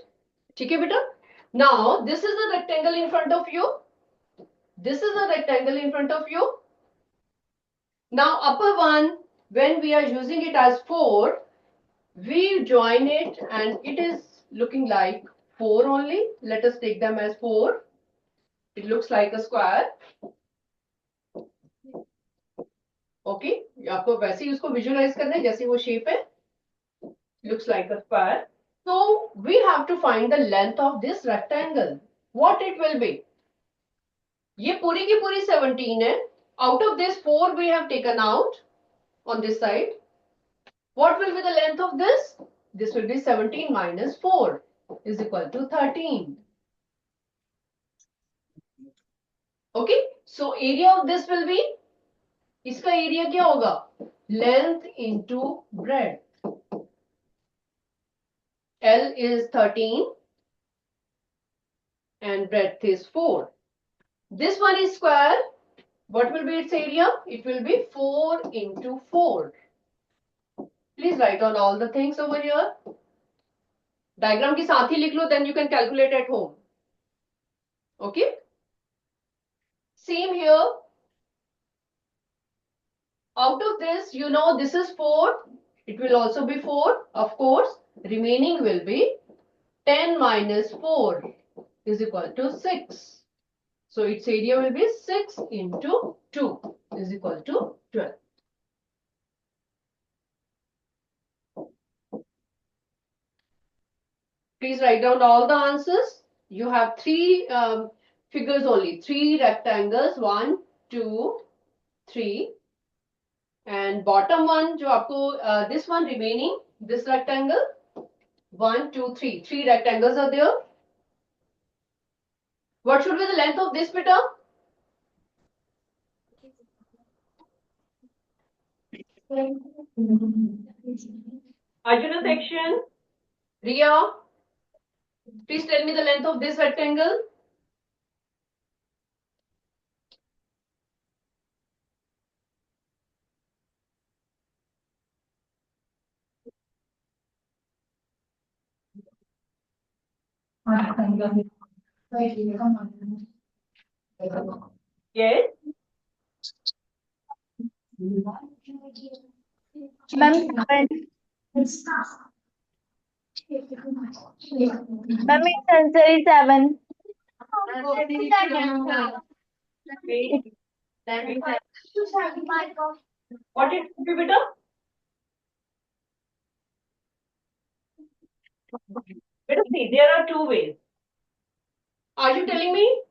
Speaker 3: Okay, beta? Now, this is the rectangle in front of you. This is the rectangle in front of you. Now, upper one, when we are using it as 4, we join it and it is looking like 4 only. Let us take them as 4. It looks like a square. Okay, आपको वैसे ही उसको visualize करना है जैसे वो shape है. Looks like a square. So we have to find the length of this rectangle. What it will be? ये पूरी की पूरी 17 है. Out of this 4 we have taken out on this side. What will be the length of this? This will be 17 minus 4 is equal to 13. Okay, so area of this will be, इसका area क्या होगा? Length into breadth. L is 13 and breadth is 4. This one is square. What will be its area? It will be 4 into 4. Please write down all the things over here. Diagram के साथ ही लिख लो, then you can calculate at home. Okay? Same here. Out of this, you know this is 4. It will also be 4, of course. Remaining will be 10 minus 4 is equal to 6. So its area will be 6 into 2 is equal to 12. Please write down all the answers. You have three figures only, 3 rectangles, 1, 2, 3. And bottom one, जो आपको this one remaining, this rectangle, 1, 2, 3. 3 rectangles are there. What should be the length of this, beta? Arjuna section. Riya, please tell me the length of this rectangle. Yes.
Speaker 4: Ma'am, ma'am, its answer is 7.
Speaker 3: What it should be, beta? Beta, see, there are two ways. Are you telling me?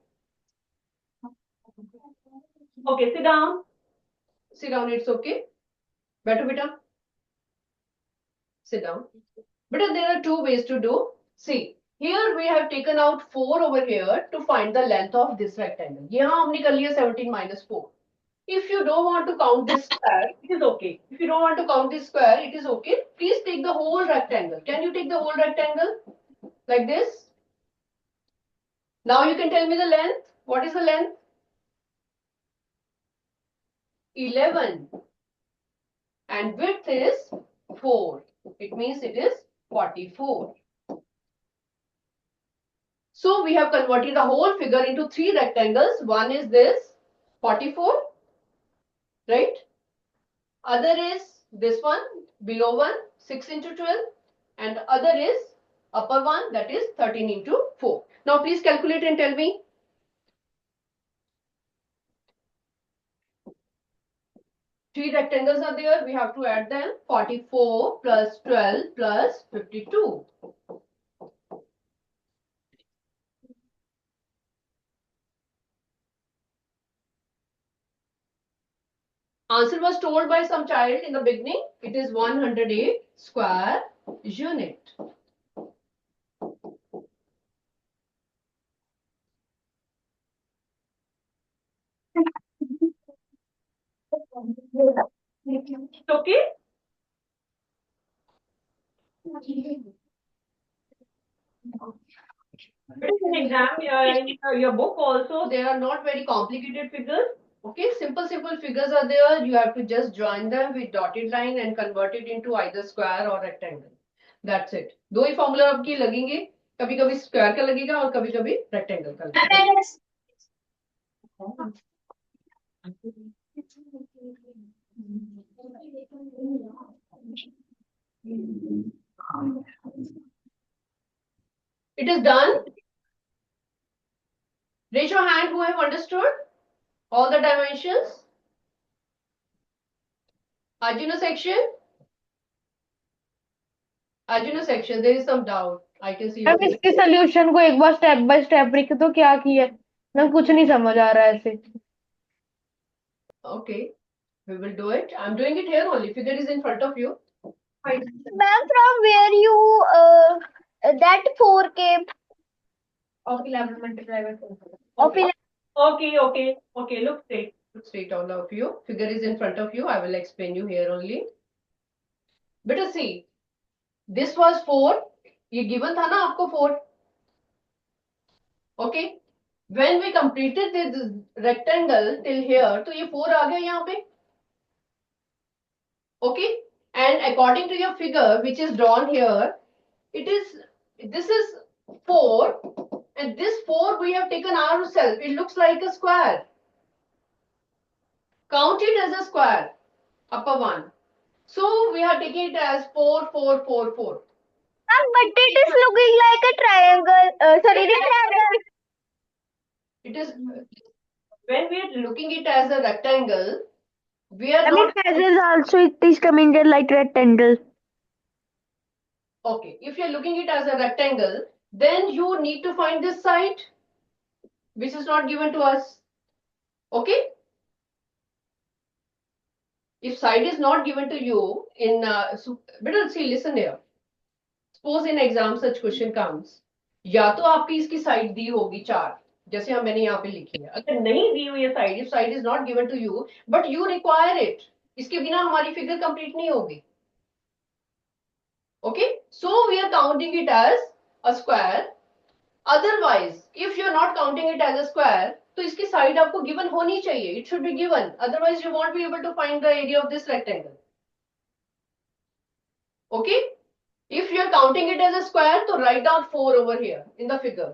Speaker 3: Okay, sit down. Sit down, it's okay. Better, beta. Sit down. Beta, there are two ways to do. See, here we have taken out 4 over here to find the length of this rectangle. यहाँ हमने कर लिया 17 minus 4. If you don't want to count this square, it is okay. If you don't want to count this square, it is okay. Please take the whole rectangle. Can you take the whole rectangle? Like this? Now you can tell me the length. What is the length? 11. And width is 4. It means it is 44. So we have converted the whole figure into 3 rectangles. One is this 44, right? Other is this one, below one, 6 into 12. And other is upper one, that is 13 into 4. Now please calculate and tell me. Three rectangles are there. We have to add them. 44 plus 12 plus 52. Answer was told by some child in the beginning. It is 108 square unit. Okay? But in exam, in your book also, there are not very complicated figures. Okay, simple figures are there. You have to just join them with dotted line and convert it into either square or rectangle. That's it. दो ही formula आपकी लगेंगे. कभी कभी square का लगेगा और कभी कभी रेक्टेंगल का लगेगा. It is done. Raise your hand who have understood all the dimensions. Arjuna section. Arjuna section, there is some doubt. I can see.
Speaker 2: Ma'am इसके सोल्यूशन को एक बार स्टेप बाय स्टेप लिख दो क्या किया मैम कुछ नहीं समझ आ रहा है ऐसे.
Speaker 3: Okay, we will do it. I'm doing it here only. Figure is in front of you.
Speaker 4: Ma'am, from where you that 4 came
Speaker 2: of 11 multiplied by 4.
Speaker 4: of 11.
Speaker 3: Okay. Look straight. Look straight, all of you. Figure is in front of you. I will explain you here only. Better see. This was 4. ये given था ना आपको 4. Okay. When we completed this rectangle till here, तो ये 4 आ गया यहाँ पे. Okay. And according to your figure, which is drawn here, this is 4. And this 4 we have taken ourselves. It looks like a square. Count it as a square. Upper one. So we are taking it as 4, 4, 4, 4.
Speaker 4: But it is looking like a triangle. Sorry, rectangle.
Speaker 3: It is when we are looking it as a rectangle, we are
Speaker 4: I mean,
Speaker 3: not
Speaker 4: as also it is coming there like rectangle.
Speaker 3: okay. If you are looking it as a rectangle, then you need to find this side, which is not given to us. Okay. If side is not given to you in better see, listen here. Suppose in exam such question comes, या तो आपकी इसकी side दी होगी 4, जैसे हम मैंने यहाँ पे लिखी है. अगर नहीं दी हुई है side, if side is not given to you, but you require it, इसके बिना हमारी फिगर कंप्लीट नहीं होगी. Okay, so we are counting it as a square. Otherwise, if you are not counting it as a square, तो इसकी side आपको given होनी चाहिए. It should be given. Otherwise, you won't be able to find the area of this rectangle. Okay. If you are counting it as a square, तो write down 4 over here in the figure.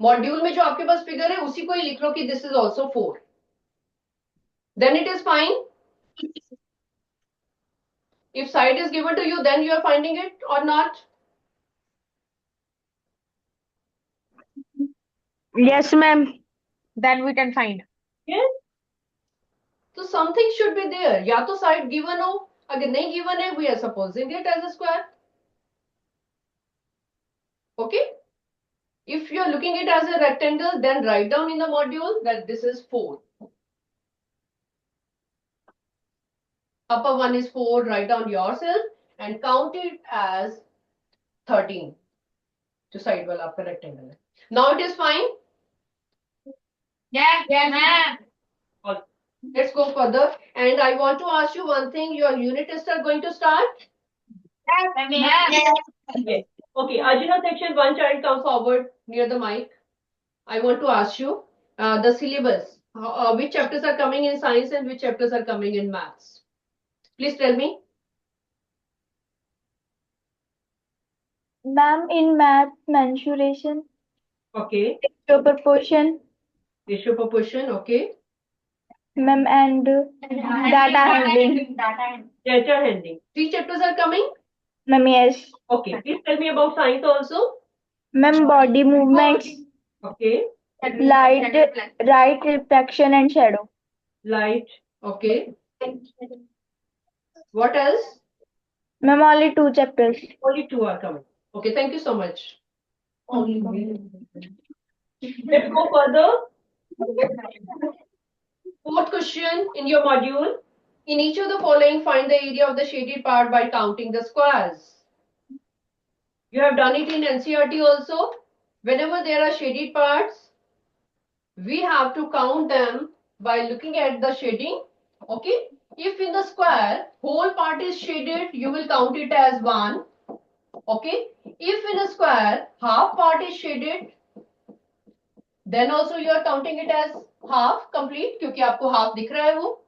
Speaker 3: Module में जो आपके पास figure है उसी को ही लिख लो कि this is also 4. Then it is fine. If side is given to you, then you are finding it or not?
Speaker 4: Yes, ma'am.
Speaker 2: Then we can find.
Speaker 3: Yes. So something should be there. या तो side given हो, अगर नहीं given है, we are supposing it as a square. Okay. If you are looking it as a rectangle, then write down in the module that this is 4. Upper one is 4, write down yourself and count it as 13. जो side वाला आपका rectangle है. Now it is fine.
Speaker 2: Yes, ma'am.
Speaker 3: Let's go further. And I want to ask you one thing. Your unit tests are going to start? Yes. Okay. Ajina section, one child come forward near the mic. I want to ask you the syllabus. Which chapters are coming in science and which chapters are coming in maths? Please tell me.
Speaker 4: Ma'am, in math, mensuration,
Speaker 3: Okay.
Speaker 4: ratio proportion,
Speaker 3: Ratio proportion. Okay.
Speaker 4: ma'am, and data handling.
Speaker 3: Data handling. 3 chapters are coming.
Speaker 4: Ma'am, yes.
Speaker 3: Okay. Please tell me about science also.
Speaker 4: Ma'am, body movements,
Speaker 3: Okay.
Speaker 4: light, reflection, and shadow.
Speaker 3: Light. Okay. What else?
Speaker 4: Ma'am, only 2 chapters.
Speaker 3: Only 2 are coming. Okay. Thank you so much. Let's go further. Fourth question in your module. In each of the following, find the area of the shaded part by counting the squares. You have done it in NCERT also. Whenever there are shaded parts, we have to count them by looking at the shading. Okay. If in the square, whole part is shaded, you will count it as 1. Okay. If in a square, half part is shaded, then also you are counting it as half complete क्योंकि आपको half दिख रहा है वो.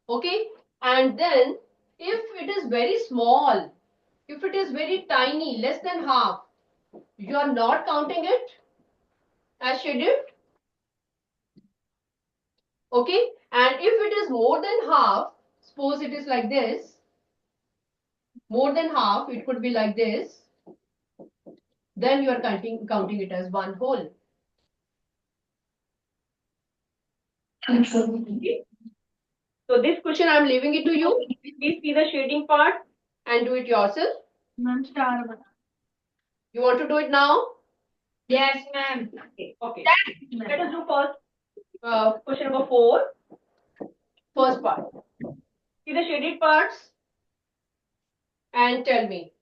Speaker 3: Okay. And then if it is very small, if it is very tiny, less than half, you are not counting it as shaded. Okay. And if it is more than half, suppose it is like this, more than half, it could be like this, then you are counting it as one whole. Okay. So this question I am leaving it to you. Please see the shading part and do it yourself. You want to do it now?
Speaker 2: Yes, ma'am.
Speaker 3: Okay. Let us do first question number 4. First part. See the shaded parts. and tell me.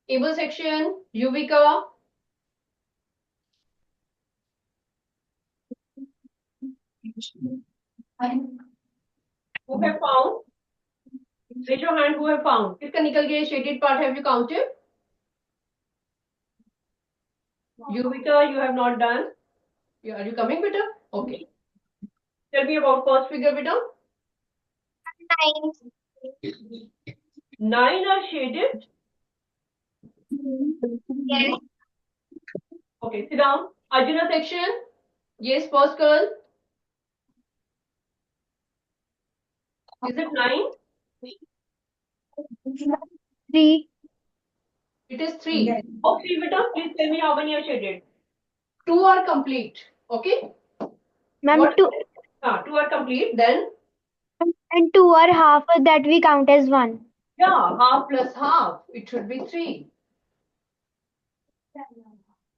Speaker 3: Able section, Yuvika. Who have found? Raise your hand who have found. किसका निकल गया shaded part? Have you counted? Yuvika, you have not done. Are you coming, beta? Okay. Tell me about first figure, beta.
Speaker 4: 9.
Speaker 3: 9 are shaded.
Speaker 4: Yes.
Speaker 3: Okay, sit down. Arjuna section. Yes, first girl. Is it 9?
Speaker 4: 3.
Speaker 3: It is 3. Okay, beta, please tell me how many are shaded. 2 are complete. Okay?
Speaker 4: Ma'am,
Speaker 3: What?
Speaker 4: 2
Speaker 3: 2 are complete. Then,
Speaker 4: and 2 are half that we count as 1.
Speaker 3: yeah, half plus half. It should be 3.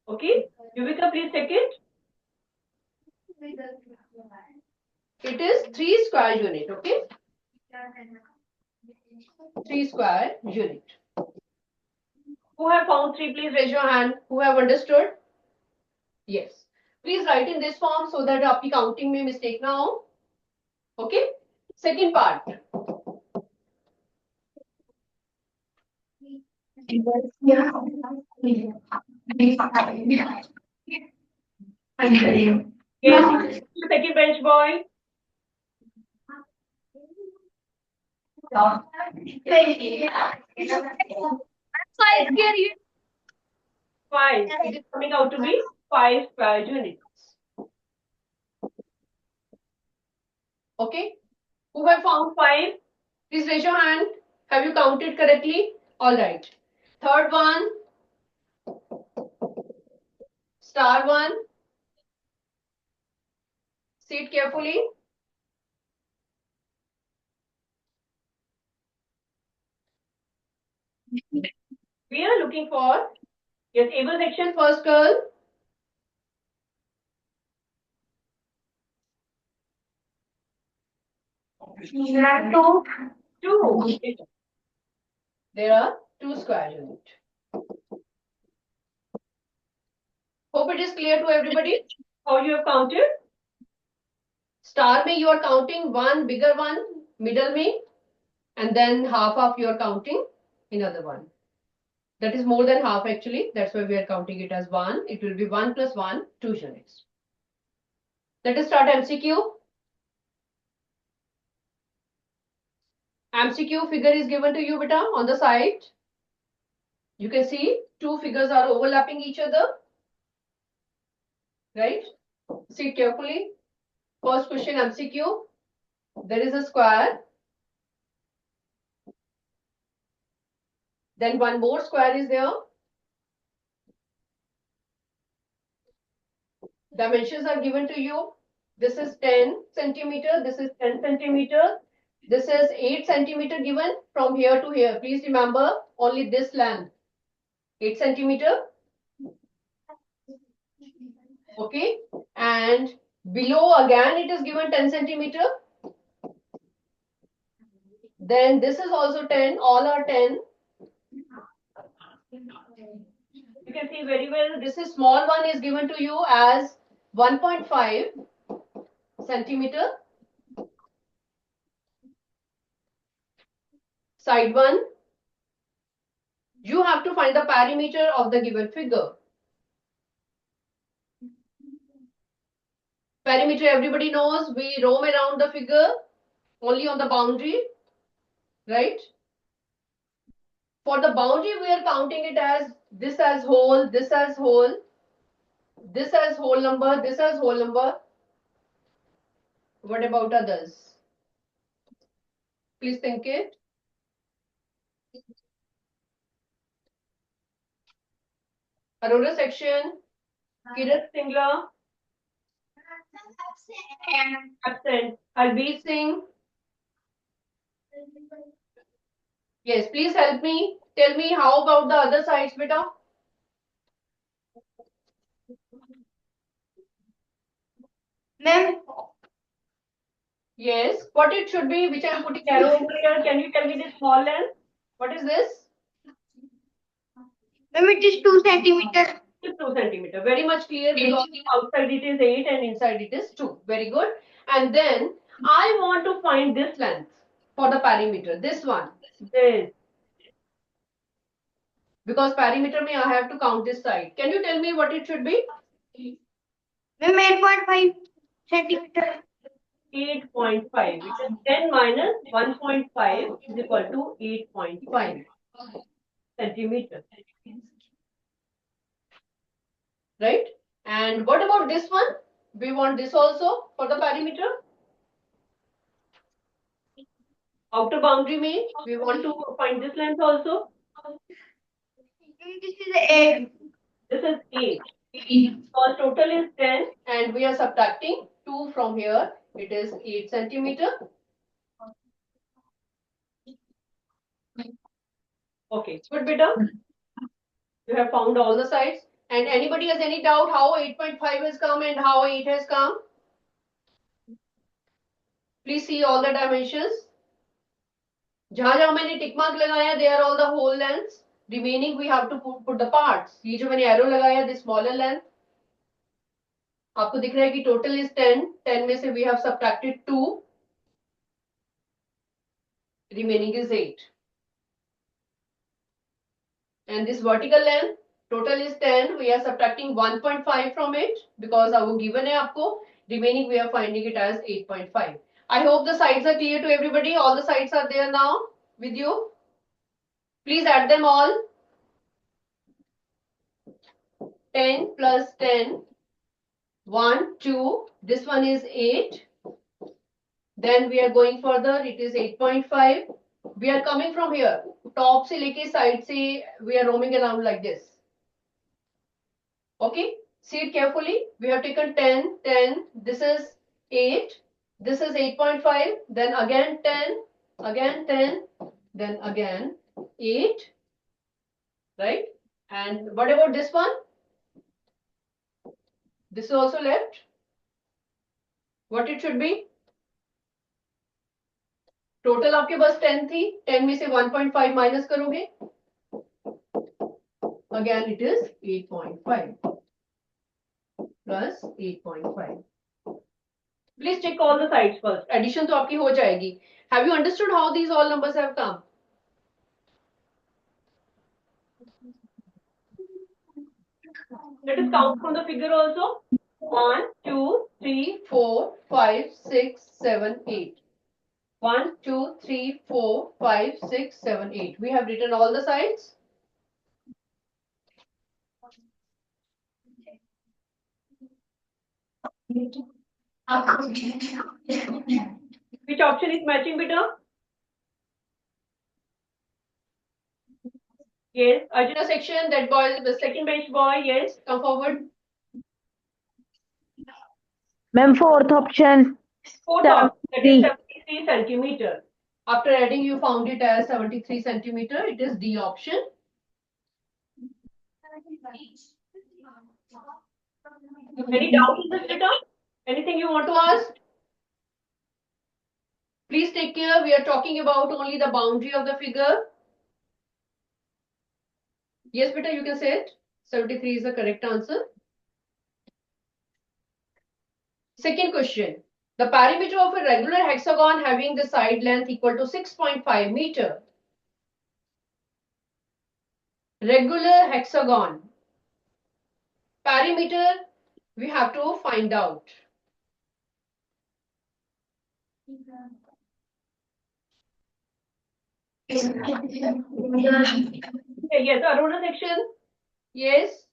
Speaker 3: Okay? Yuvika, please take it. It is 3 square unit. Okay? 3 square unit. Who have found 3? Please raise your hand. Who have understood? Yes. Please write in this form so that आपकी counting में mistake ना हो. Okay? Second part. Yes. Second bench boy. 5. It is coming out to be 5 square units. Okay? Who have found 5? Please raise your hand. Have you counted correctly? All right. Third one. Star 1. See it carefully. We are looking for, yes, able section, first girl.
Speaker 4: Two.
Speaker 3: 2. There are 2 square units. Hope it is clear to everybody how you have counted. Star mein you are counting one bigger one, middle mein, and then half you are counting another one. That is more than half actually. That's why we are counting it as 1. It will be 1 plus 1, 2 units. Let us start MCQ. MCQ figure is given to you, beta, on the side. You can see 2 figures are overlapping each other. Right? See it carefully. First question MCQ. There is a square. Then one more square is there. Dimensions are given to you. This is 10 centimeter. This is 10 centimeter. This is 8 centimeter given from here to here. Please remember only this length. 8 centimeter. Okay. And below again it is given 10 centimeter. Then this is also 10. All are 10. You can see very well. This is small one is given to you as 1.5 centimeter. Side one. You have to find the perimeter of the given figure. Perimeter everybody knows. We roam around the figure only on the boundary. Right? For the boundary we are counting it as this as whole, this as whole, this as whole number, this as whole number. What about others? Please think it. Aurora section. Kirat Singla. Absent. Harbeet Singh. Yes, please help me. Tell me how about the other sides, beta?
Speaker 4: Ma'am,
Speaker 3: Yes. What it should be, which I am putting arrow over here. Can you tell me the small length? What is this?
Speaker 2: Ma'am, it is 2 centimeters.
Speaker 3: It's 2 centimeter. Very much clear because outside it is 8 and inside it is 2. Very good. And then I want to find this length for the perimeter. This one. This. Because perimeter may I have to count this side. Can you tell me what it should be?
Speaker 2: Ma'am, 8.5 centimeters.
Speaker 3: 8.5, which is 10 minus 1.5 is equal to 8.5 centimeters. Right? And what about this one? We want this also for the perimeter. Outer boundary may we want to find this length also.
Speaker 2: This is 8.
Speaker 3: This is 8. Because total is 10 and we are subtracting 2 from here. It is 8 centimeter. Okay, good beta. You have found all the sides. And anybody has any doubt how 8.5 has come and how 8 has come? Please see all the dimensions. जहां जहां मैंने tick mark लगाया they are all the whole lengths. Remaining we have to put the parts. ये जो मैंने arrow लगाया the smaller length. आपको दिख रहा है कि total is 10. 10 में से we have subtracted 2. Remaining is 8. And this vertical length total is 10. We are subtracting 1.5 from it because वो given है आपको. Remaining we are finding it as 8.5. I hope the sides are clear to everybody. All the sides are there now with you. Please add them all. 10 plus 10. 1, 2. This one is 8. Then we are going further. It is 8.5. We are coming from here. Top से लेके side से we are roaming around like this. Okay. See it carefully. We have taken 10, 10. This is 8. This is 8.5. Then again 10. Again 10. Then again 8. Right? And what about this one? This is also left. What it should be? Total आपके पास 10 थी. 10 में से 1.5 minus करोगे. Again it is 8.5 plus 8.5. Please check all the sides first. Addition तो आपकी हो जाएगी. Have you understood how these all numbers have come? Let us count from the figure also. 1, 2, 3, 4, 5, 6, 7, 8. 1, 2, 3, 4, 5, 6, 7, 8. We have written all the sides. Which option is matching, beta? Yes. Arjuna section, that boy, the second bench boy, yes. Come forward.
Speaker 4: Ma'am, fourth option.
Speaker 3: Fourth option, that is 73 centimeter. After adding, you found it as 73 centimeter. It is D option. Any doubt in this, beta? Anything you want to ask? Please take care. We are talking about only the boundary of the figure. Yes, beta, you can say it. 73 is the correct answer. Second question. The perimeter of a regular hexagon having the side length equal to 6.5 meter. Regular hexagon. Perimeter, we have to find out. Yes, Aruna section. Yes.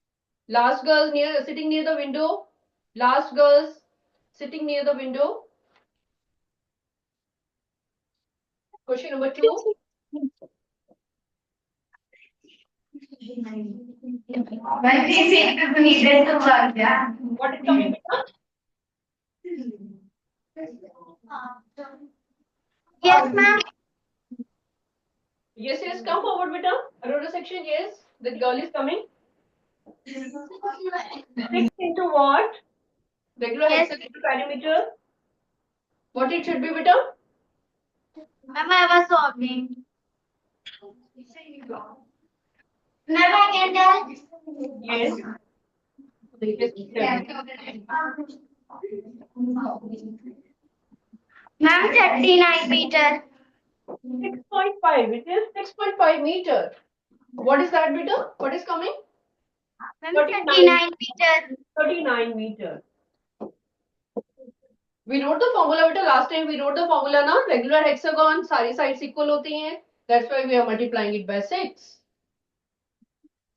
Speaker 3: Last girls sitting near the window. Last girls sitting near the window. Question number 2. What is coming?
Speaker 4: Yes, ma'am.
Speaker 3: Yes, yes, come forward, beta. Aruna section, yes. The girl is coming. 6 into what? Regular hexagon perimeter. What it should be, beta?
Speaker 4: Ma'am, I was solving. Ma'am, I can tell.
Speaker 3: Yes.
Speaker 4: Ma'am, 39 meter.
Speaker 3: 6.5. It is 6.5 meter. What is that, beta? What is coming?
Speaker 4: Ma'am,
Speaker 3: 39
Speaker 4: 39 meter.
Speaker 3: 39 meter. We wrote the formula, beta. Last time we wrote the formula ना, regular hexagon, सारी sides equal होती हैं. That's why we are multiplying it by 6.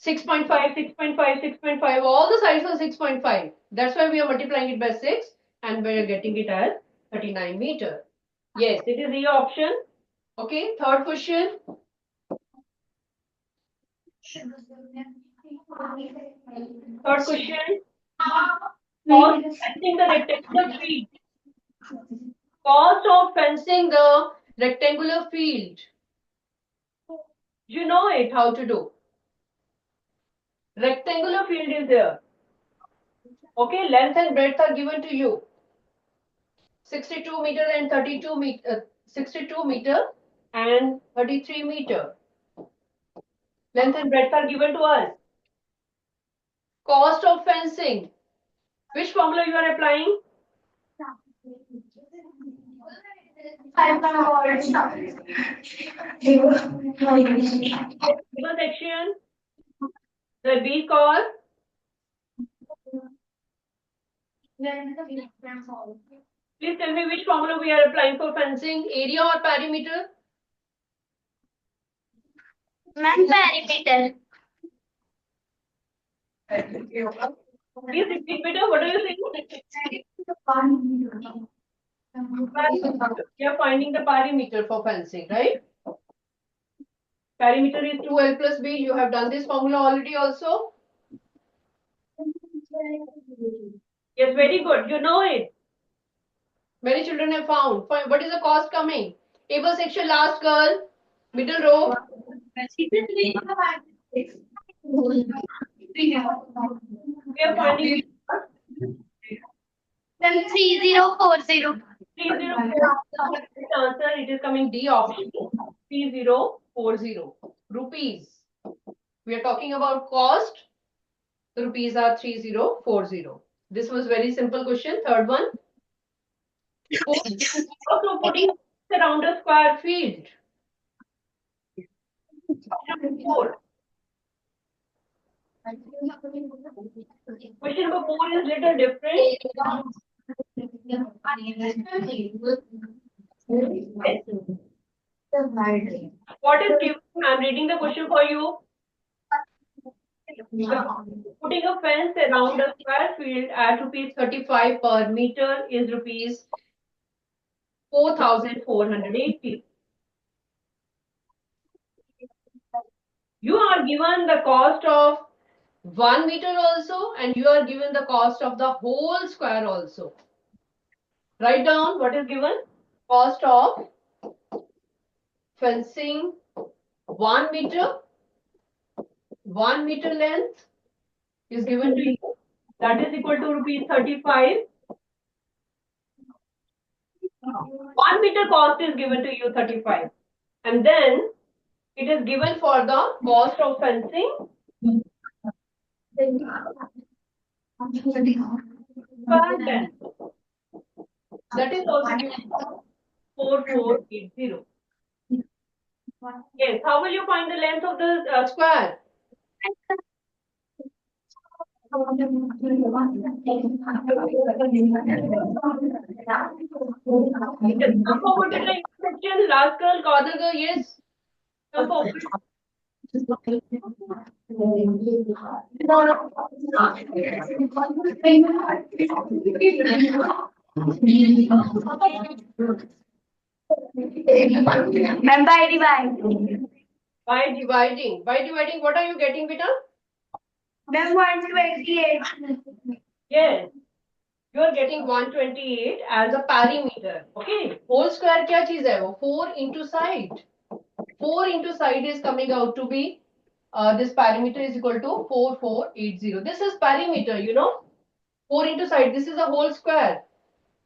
Speaker 3: 6.5, 6.5, 6.5. All the sides are 6.5. That's why we are multiplying it by 6 and we are getting it as 39 meter. Yes, it is the option. Okay, third question. Third question. Cost fencing the rectangular field. Cost of fencing the rectangular field. You know it, how to do. Rectangular field is there. Okay, length and breadth are given to you. 62 meter and 32 meter, 62 meter and 33 meter. Length and breadth are given to us. Cost of fencing. Which formula you are applying? Given section. The B call. Please tell me which formula we are applying for fencing. Area or perimeter?
Speaker 4: Ma'am, perimeter.
Speaker 3: Please repeat better. What are you saying? You are finding the perimeter for fencing, right? Perimeter is 2L plus B. You have done this formula already also. Yes, very good. You know it. Many children have found. What is the cost coming? Table section, last girl. Middle row. We are finding
Speaker 4: Ma'am, 3040.
Speaker 3: 3040. Answer, it is coming D option. 3040 rupees. We are talking about cost. The rupees are 3040. This was very simple question. Third one. Also putting around a square field. Number 4. Question number 4 is little different. What is given? I'm reading the question for you. Putting a fence around a square field at rupees 35 per meter is rupees 4,480. You are given the cost of 1 meter also, and you are given the cost of the whole square also. Write down what is given. Cost of fencing 1 meter, 1 meter length is given to you. That is equal to rupees 35. 1 meter cost is given to you 35. And then it is given for the cost of fencing. Per length. That is also given 4480. Yes, how will you find the length of the square? Come forward to the section. Last girl, corner girl, yes. Come forward.
Speaker 4: Ma'am, by dividing.
Speaker 3: By dividing. By dividing, what are you getting, beta?
Speaker 4: Ma'am, 128.
Speaker 3: Yes. You are getting 128 as a perimeter. Okay. Whole square क्या चीज है वो? 4 into side. 4 into side is coming out to be this perimeter is equal to 4480. This is perimeter, you know. 4 into side. This is a whole square.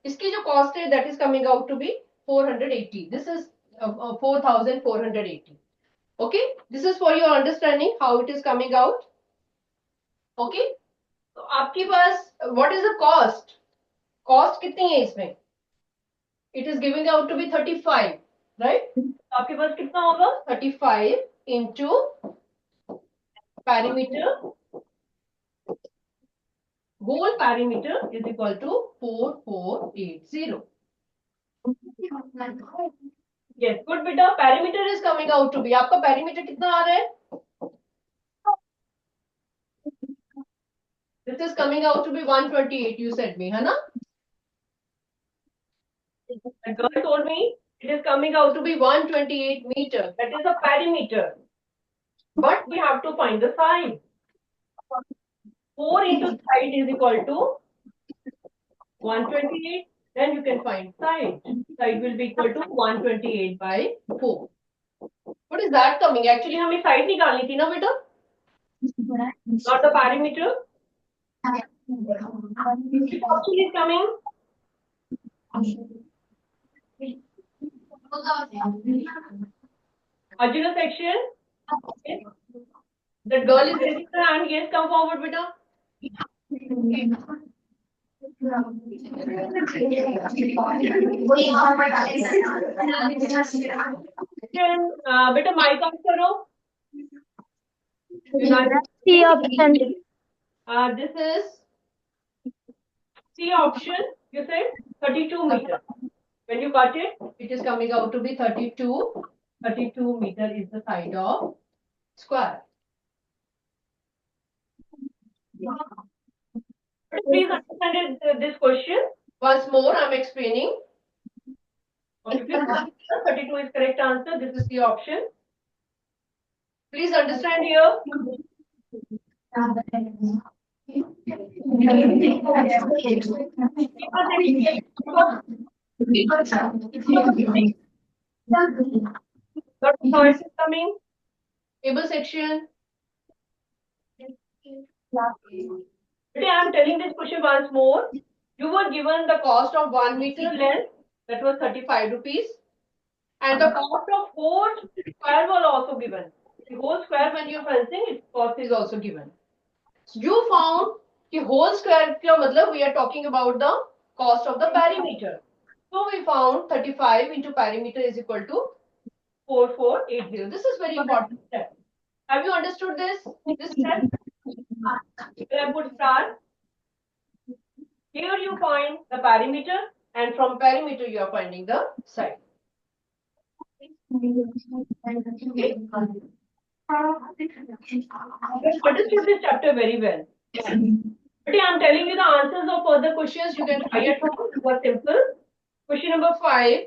Speaker 3: इसकी जो cost है that is coming out to be 480. This is 4480. Okay, this is for your understanding how it is coming out. Okay, तो आपके पास what is the cost? Cost कितनी है इसमें? It is giving out to be 35, right? आपके पास कितना होगा? 35 into perimeter. Whole perimeter is equal to 4480. Yes, good बेटा. Perimeter is coming out to be. आपका perimeter कितना आ रहा है? This is coming out to be 128. You said me, है ना? The girl told me it is coming out to be 128 meters. That is the perimeter. But we have to find the side. 4 into side is equal to 128. Then you can find side. Side will be equal to 128 by 4. What is that coming? Actually, हमें side निकालनी थी ना बेटा? Not the perimeter. Which option is coming? Arjuna section. Yes. The girl is raising her hand. Yes, come forward, beta. बेटा mic off करो.
Speaker 4: C option.
Speaker 3: This is C option. You said 32 meter. When you cut it, it is coming out to be 32. 32 meter is the side of square. But please understand this question. Once more, I am explaining. Okay, please, 32 is correct answer. This is the option. Please understand here. What choice is coming? Table section. Today I am telling this question once more. You were given the cost of 1 meter length, that was 35 rupees. And the cost of whole square was also given. The whole square when you are fencing, its cost is also given. You found the whole square का मतलब we are talking about the cost of the perimeter. So we found 35 into perimeter is equal to 4480. This is very important step. Have you understood this step? I put star. Here you find the perimeter, and from perimeter you are finding the side. Okay. Let's understood this chapter very well. But I am telling you the answers of further questions. You can try at home. It was simple. Question number 5.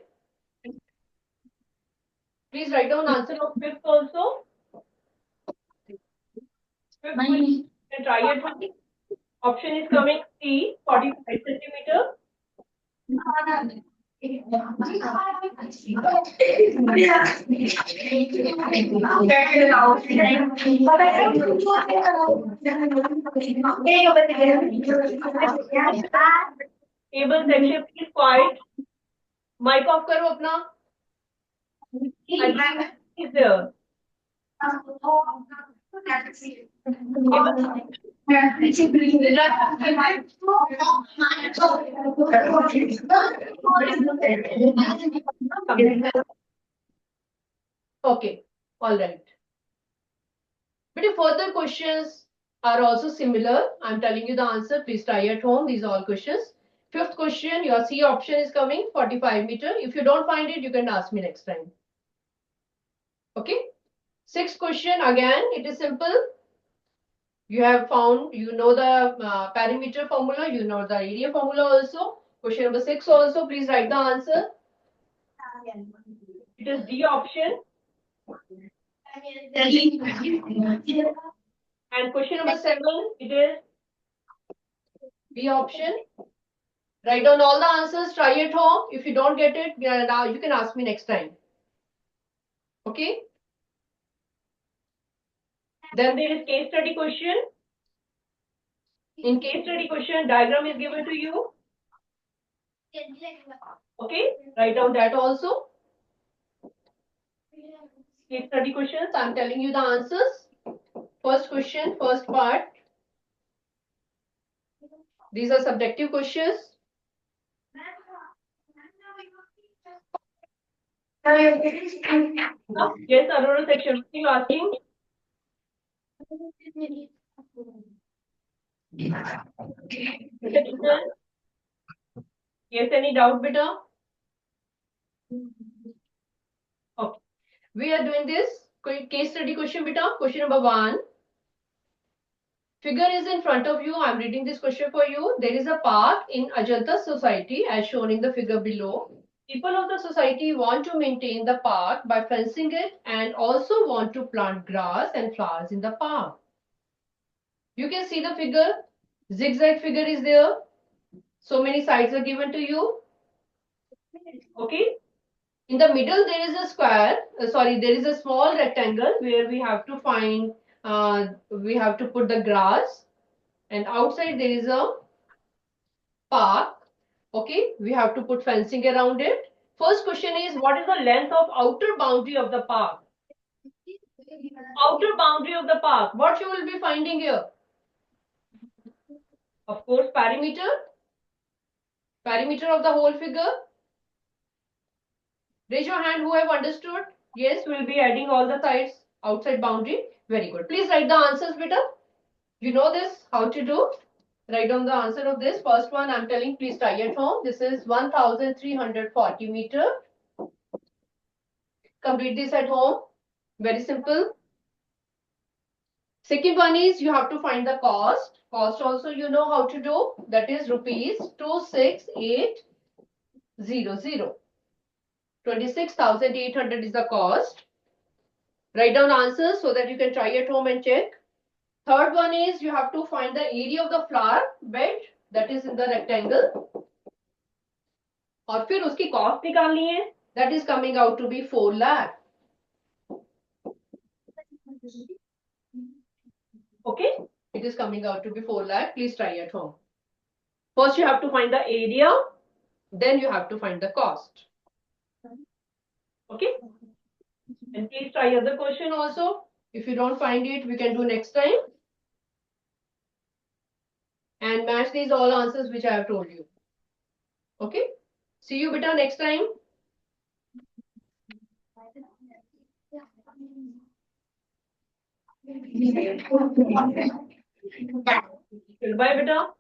Speaker 3: Please write down answer of 5th also. 5th question, you can try at home. Option is coming C, 45 centimeter. Table section is quiet. Mic off करो अपना. Is there? Okay, all right. But if further questions are also similar, I'm telling you the answer. Please try at home. These are all questions. 5th question, your C option is coming 45 meter. If you don't find it, you can ask me next time. Okay. 6th question, again, it is simple. You have found, you know the perimeter formula, you know the area formula also. Question number 6 also, please write the answer. It is D option. And question number 7, it is B option. Write down all the answers, try at home. If you don't get it, now you can ask me next time. Okay. Then there is case study question. In case study question, diagram is given to you. Okay, write down that also. Case study questions. I'm telling you the answers. First question, first part. These are subjective questions. Yes, Aurora section. What are you asking? Yes, any doubt, beta? Okay. We are doing this case study question, beta. Question number 1. Figure is in front of you. I'm reading this question for you. There is a park in Ajanta society as shown in the figure below. People of the society want to maintain the park by fencing it and also want to plant grass and flowers in the park. You can see the figure. Zigzag figure is there. So many sides are given to you. Okay. In the middle, there is a square. There is a small rectangle where we have to find, we have to put the grass. And outside there is a park. Okay. We have to put fencing around it. First question is, what is the length of outer boundary of the park? Outer boundary of the park. What you will be finding here? Of course, perimeter. Perimeter of the whole figure. Raise your hand who have understood. Yes, we will be adding all the sides outside boundary. Very good. Please write the answers, beta. You know this, how to do. Write down the answer of this. First one I'm telling, please try at home. This is 1340 meter. Complete this at home. Very simple. Second one is you have to find the cost. Cost also you know how to do. That is rupees 26800. 26,800 is the cost. Write down answers so that you can try at home and check. Third one is you have to find the area of the flower bed, that is in the rectangle. और फिर उसकी cost निकालनी है. That is coming out to be 4 lakh. Okay, it is coming out to be 4 lakh. Please try at home. First you have to find the area, then you have to find the cost. Okay, and please try other question also. If you don't find it, we can do next time. And match these all answers which I have told you. Okay, see you beta next time. Bye beta.